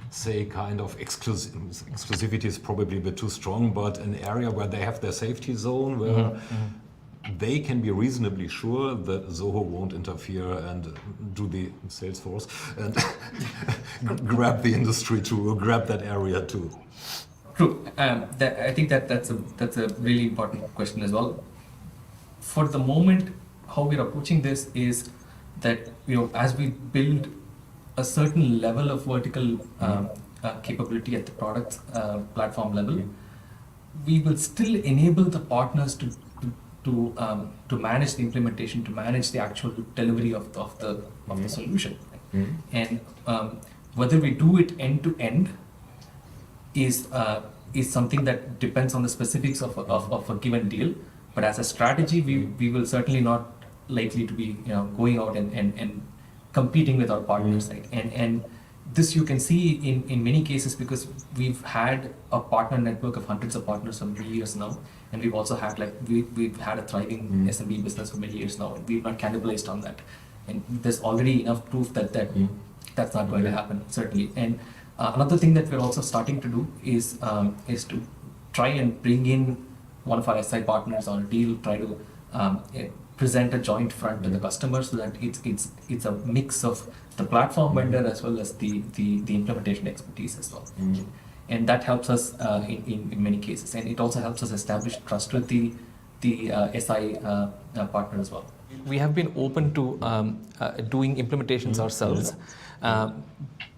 say, kind of exclusivity is probably a bit too strong, but an area where they have their safety zone, where they can be reasonably sure that Zoho won't interfere and do the sales force and grab the industry to grab that area too. True. I think that's a really important question as well. For the moment, how we're approaching this is that, as we build a certain level of vertical capability at the product platform level, we will still enable the partners to manage the implementation, to manage the actual delivery of the solution. And whether we do it end to end is something that depends on the specifics of a given deal. But as a strategy, we will certainly not likely to be going out and competing with our partners, right? And this you can see in many cases because we've had a partner network of hundreds of partners for many years now, and we've also had we've had a thriving SMB business for many years now, and we've not cannibalized on that. And there's already enough proof that that's not going to happen, certainly. And another thing that we're also starting to do is to try and bring in one of our SI partners on a deal, try to present a joint front to the customer so that it's a mix of the platform vendor as well as the implementation expertise as well. And that helps us in many cases, and it also helps us establish trust with the SI partner as well. We have been open to doing implementations ourselves,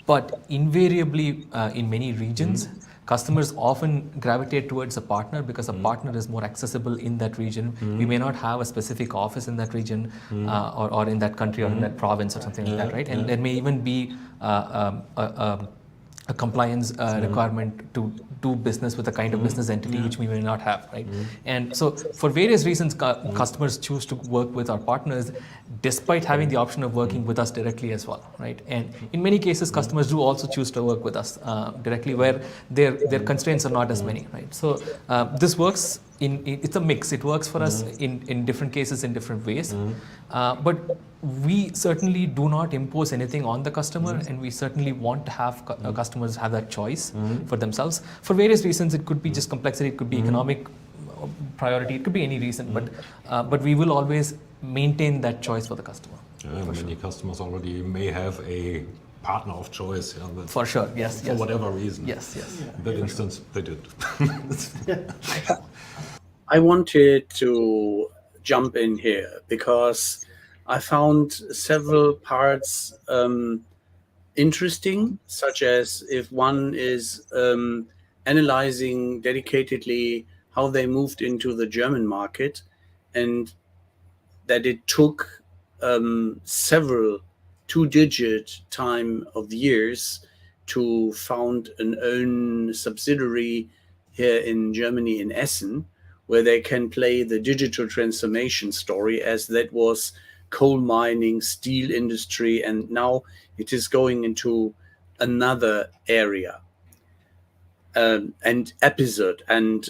but invariably in many regions, customers often gravitate towards a partner because a partner is more accessible in that region. We may not have a specific office in that region or in that country or in that province or something like that, right? And there may even be a compliance requirement to do business with a kind of business entity which we may not have, right? And so for various reasons, customers choose to work with our partners despite having the option of working with us directly as well, right? And in many cases, customers do also choose to work with us directly where their constraints are not as many, right? So this works it's a mix. It works for us in different cases in different ways. But we certainly do not impose anything on the customer, and we certainly want to have customers have that choice for themselves. For various reasons, it could be just complexity, it could be economic priority, it could be any reason, but we will always maintain that choice for the customer. Many customers already may have a partner of choice. For sure, yes. For whatever reason. Yes. In that instance, they did. I wanted to jump in here because I found several parts interesting, such as if one is analyzing dedicatedly how they moved into the German market, and that it took several two-digit time of years to found an own subsidiary here in Germany, in Essen, where they can play the digital transformation story, as that was coal mining, steel industry, and now it is going into another area and episode, and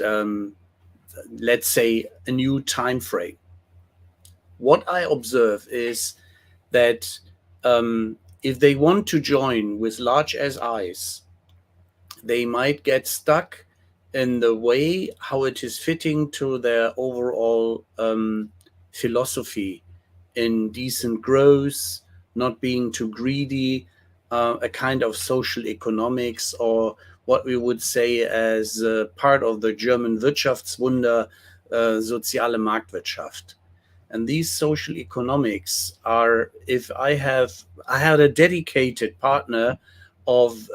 let's say a new time frame. What I observe is that if they want to join with large SIs, they might get stuck in the way how it is fitting to their overall philosophy in decent growth, not being too greedy, a kind of social economics, or what we would say as part of the German Wirtschaftswunder, soziale Marktwirtschaft. And these social economics are, if I had a dedicated partner of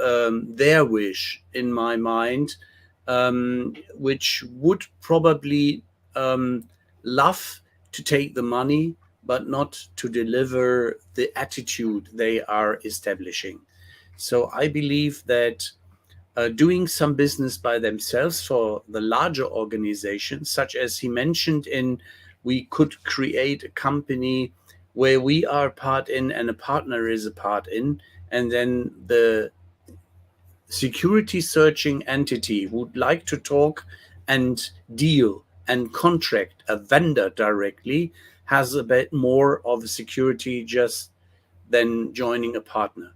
their wish in my mind, which would probably love to take the money, but not to deliver the attitude they are establishing. So I believe that doing some business by themselves for the larger organizations, such as he mentioned we could create a company where we are part in and a partner is a part in, and then the security searching entity would like to talk and deal and contract a vendor directly, has a bit more of a security just than joining a partner.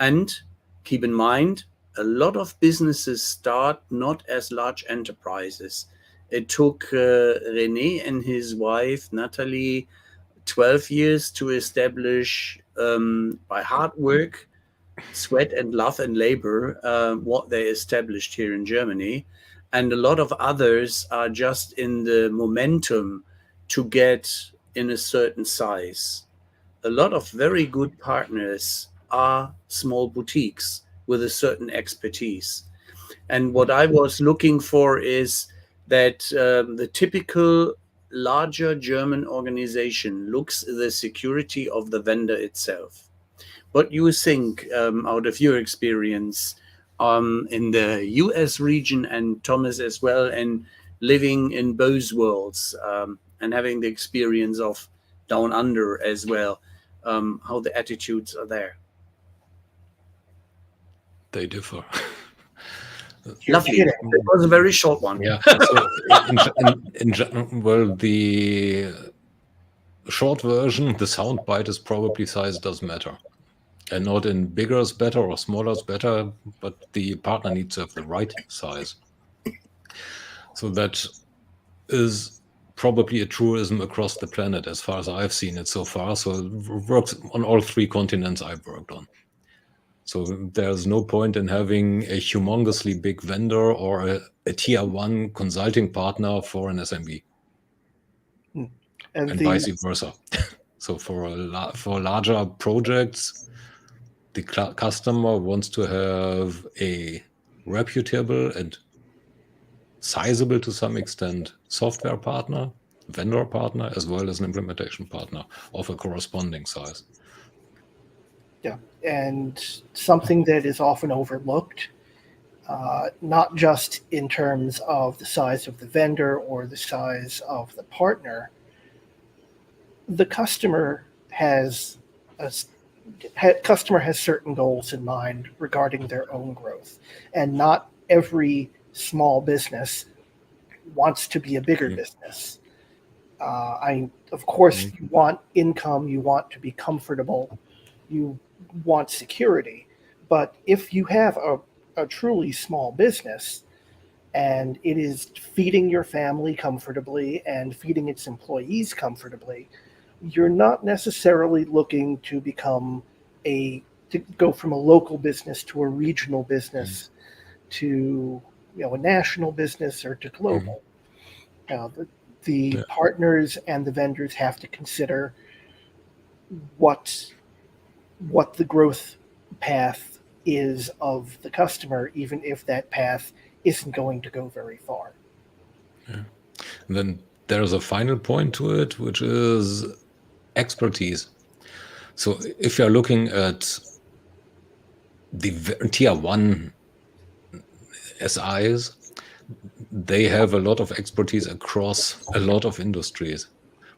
And keep in mind, a lot of businesses start not as large enterprises. It took René and his wife, Natalie, 12 years to establish, by hard work, sweat and love and labor, what they established here in Germany. And a lot of others are just in the momentum to get in a certain size. A lot of very good partners are small boutiques with a certain expertise. And what I was looking for is that the typical larger German organization looks at the security of the vendor itself. What do you think, out of your experience in the US region, and Thomas as well, and living in both worlds and having the experience of down under as well, how the attitudes are there? They differ. Lovely. It was a very short one. Yeah. So well, the short version, the sound bite is probably size doesn't matter. And not in bigger is better or smaller is better, but the partner needs to have the right size. So that is probably a truism across the planet as far as I've seen it so far. So it works on all 3 continents I've worked on. So there's no point in having a humongously big vendor or a tier 1 consulting partner for an SMB. And vice versa. So for larger projects, the customer wants to have a reputable and sizable to some extent software partner, vendor partner, as well as an implementation partner of a corresponding size. Yeah, and something that is often overlooked, not just in terms of the size of the vendor or the size of the partner, the customer has certain goals in mind regarding their own growth, and not every small business wants to be a bigger business. Of course, you want income, you want to be comfortable, you want security, but if you have a truly small business and it is feeding your family comfortably and feeding its employees comfortably, you're not necessarily looking to go from a local business to a regional business to a national business or to global. The partners and the vendors have to consider what the growth path is of the customer, even if that path isn't going to go very far. Yeah. And then there's a final point to it, which is expertise. So if you're looking at tier one SIs, they have a lot of expertise across a lot of industries,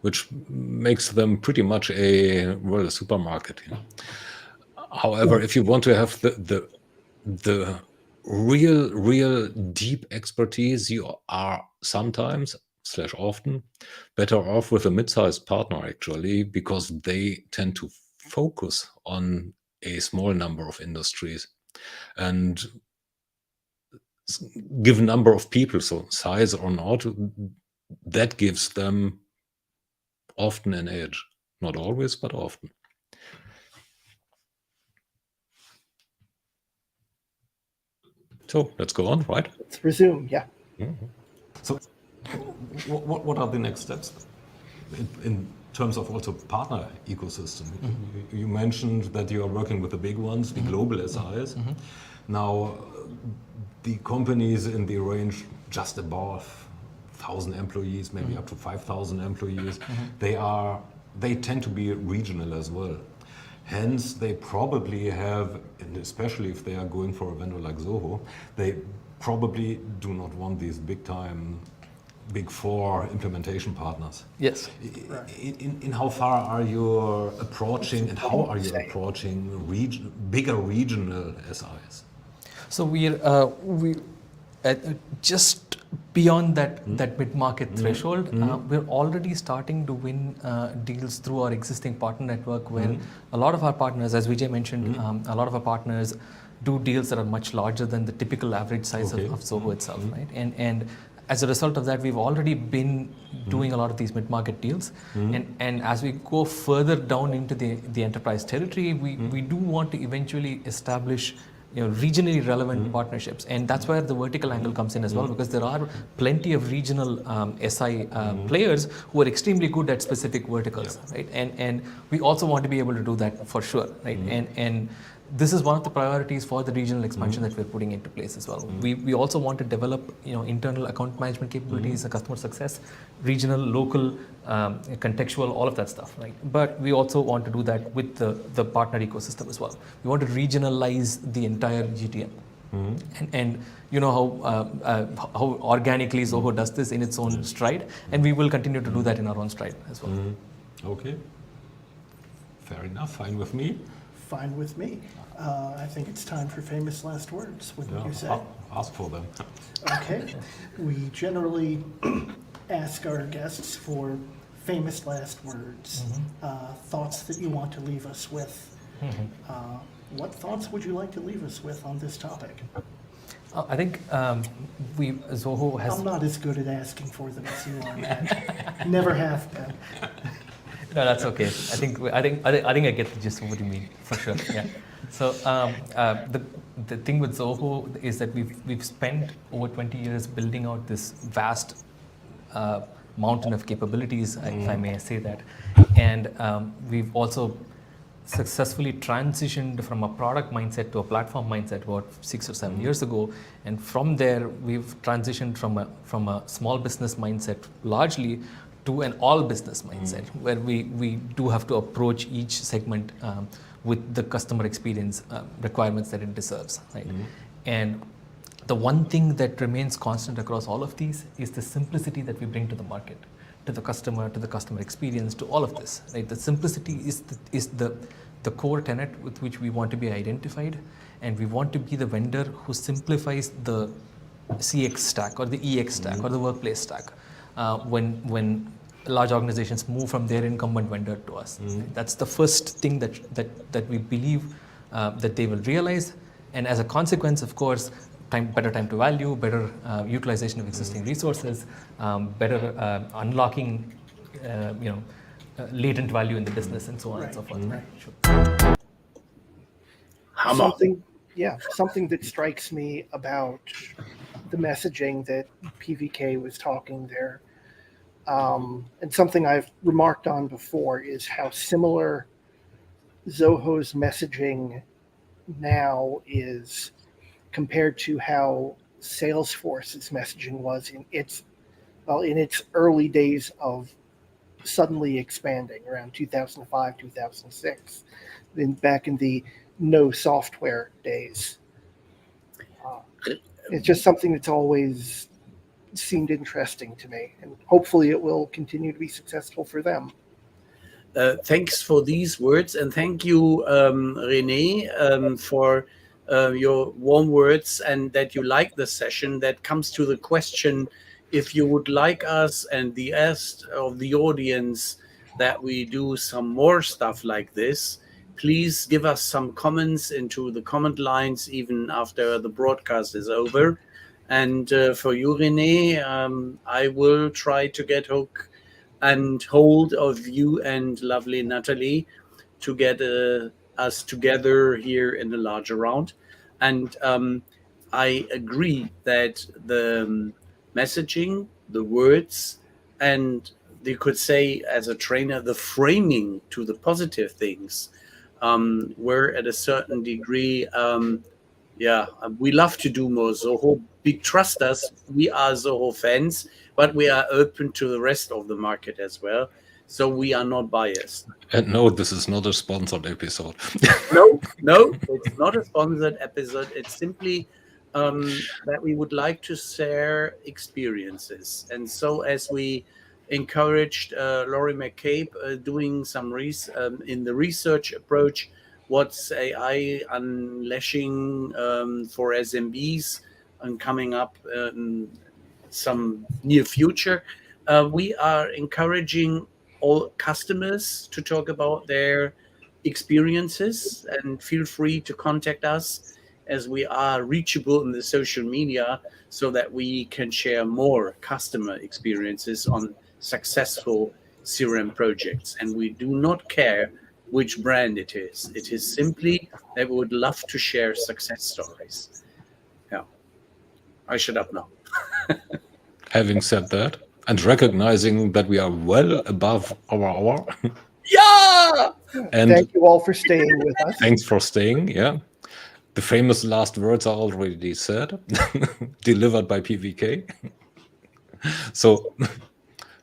which makes them pretty much a supermarket. However, if you want to have the real deep expertise, you are sometimes / often better off with a mid-sized partner, actually, because they tend to focus on a small number of industries and given number of people, so size or not, that gives them often an edge. Not always, but often. So let's go on, right? Let's resume. Yeah. So what are the next steps in terms of also partner ecosystem? You mentioned that you are working with the big ones, the global SIs. Now, the companies in the range just above 1,000 employees, maybe up to 5,000 employees, they tend to be regional as well. Hence, they probably have, and especially if they are going for a vendor like Zoho, they probably do not want these big four implementation partners. Yes. In how far are you approaching, and how are you approaching bigger regional SIs? So we just beyond that mid-market threshold, we're already starting to win deals through our existing partner network, where a lot of our partners, as Vijay mentioned, a lot of our partners do deals that are much larger than the typical average size of Zoho itself, right? And as a result of that, we've already been doing a lot of these mid-market deals. And as we go further down into the enterprise territory, we do want to eventually establish regionally relevant partnerships, and that's where the vertical angle comes in as well, because there are plenty of regional SI players who are extremely good at specific verticals, right? And we also want to be able to do that for sure, right? And this is one of the priorities for the regional expansion that we're putting into place as well. We also want to develop internal account management capabilities, customer success, regional, local, contextual, all of that stuff, right? But we also want to do that with the partner ecosystem as well. We want to regionalize the entire GTM. And you know how organically Zoho does this in its own stride, and we will continue to do that in our own stride as well. Okay, fair enough, fine with me. Fine with me. I think it's time for famous last words. Wouldn't you say? Ask for them. Okay. We generally ask our guests for famous last words, thoughts that you want to leave us with. What thoughts would you like to leave us with on this topic? I think Zoho has. I'm not as good at asking for them as you are, Matt. Never have been. No, that's okay. I think I get the gist of what you mean, for sure. Yeah. So the thing with Zoho is that we've spent over 20 years building out this vast mountain of capabilities, if I may say that, and we've also successfully transitioned from a product mindset to a platform mindset about 6 or 7 years ago, and from there we've transitioned from a small business mindset largely to an all business mindset, where we do have to approach each segment with the customer experience requirements that it deserves, right? And the one thing that remains constant across all of these is the simplicity that we bring to the market, to the customer experience, to all of this, right? The simplicity is the core tenet with which we want to be identified, and we want to be the vendor who simplifies the CX stack or the EX stack or the workplace stack when large organizations move from their incumbent vendor to us. That's the first thing that we believe that they will realize, and as a consequence, of course, better time to value, better utilization of existing resources, better unlocking, latent value in the business, and so on and so forth. Right? Sure. Something that strikes me about the messaging that PVK was talking there, and something I've remarked on before, is how similar Zoho's messaging now is compared to how Salesforce's messaging was in its early days of suddenly expanding around 2005, 2006. Then back in the no software days. It's just something that's always seemed interesting to me, and hopefully it will continue to be successful for them. Thanks for these words, and thank you, René, for your warm words and that you like the session. That comes to the question, if you would like us and the rest of the audience that we do some more stuff like this, please give us some comments into the comment lines even after the broadcast is over. And for you, René, I will try to get hook and hold of you and lovely Natalie to get us together here in the larger round. And I agree that the messaging, the words, and you could say as a trainer, the framing to the positive things were at a certain degree, we love to do more Zoho. Trust us, we are Zoho fans, but we are open to the rest of the market as well. So we are not biased. And no, this is not a sponsored episode. No, it's not a sponsored episode. It's simply that we would like to share experiences. And so as we encouraged Laurie McCabe doing some in the research approach, what's AI unleashing for SMBs and coming up in some near future, we are encouraging all customers to talk about their experiences, and feel free to contact us as we are reachable in the social media so that we can share more customer experiences on successful CRM projects. And we do not care which brand it is. It is simply that we would love to share success stories. Yeah, I shut up now. Having said that, and recognizing that we are well above our hour. Yeah! And thank you all for staying with us. thanks for staying. Yeah. The famous last words are already said, delivered by PVK. So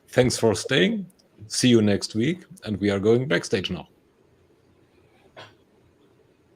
thanks for staying. See you next week. And we are going backstage now.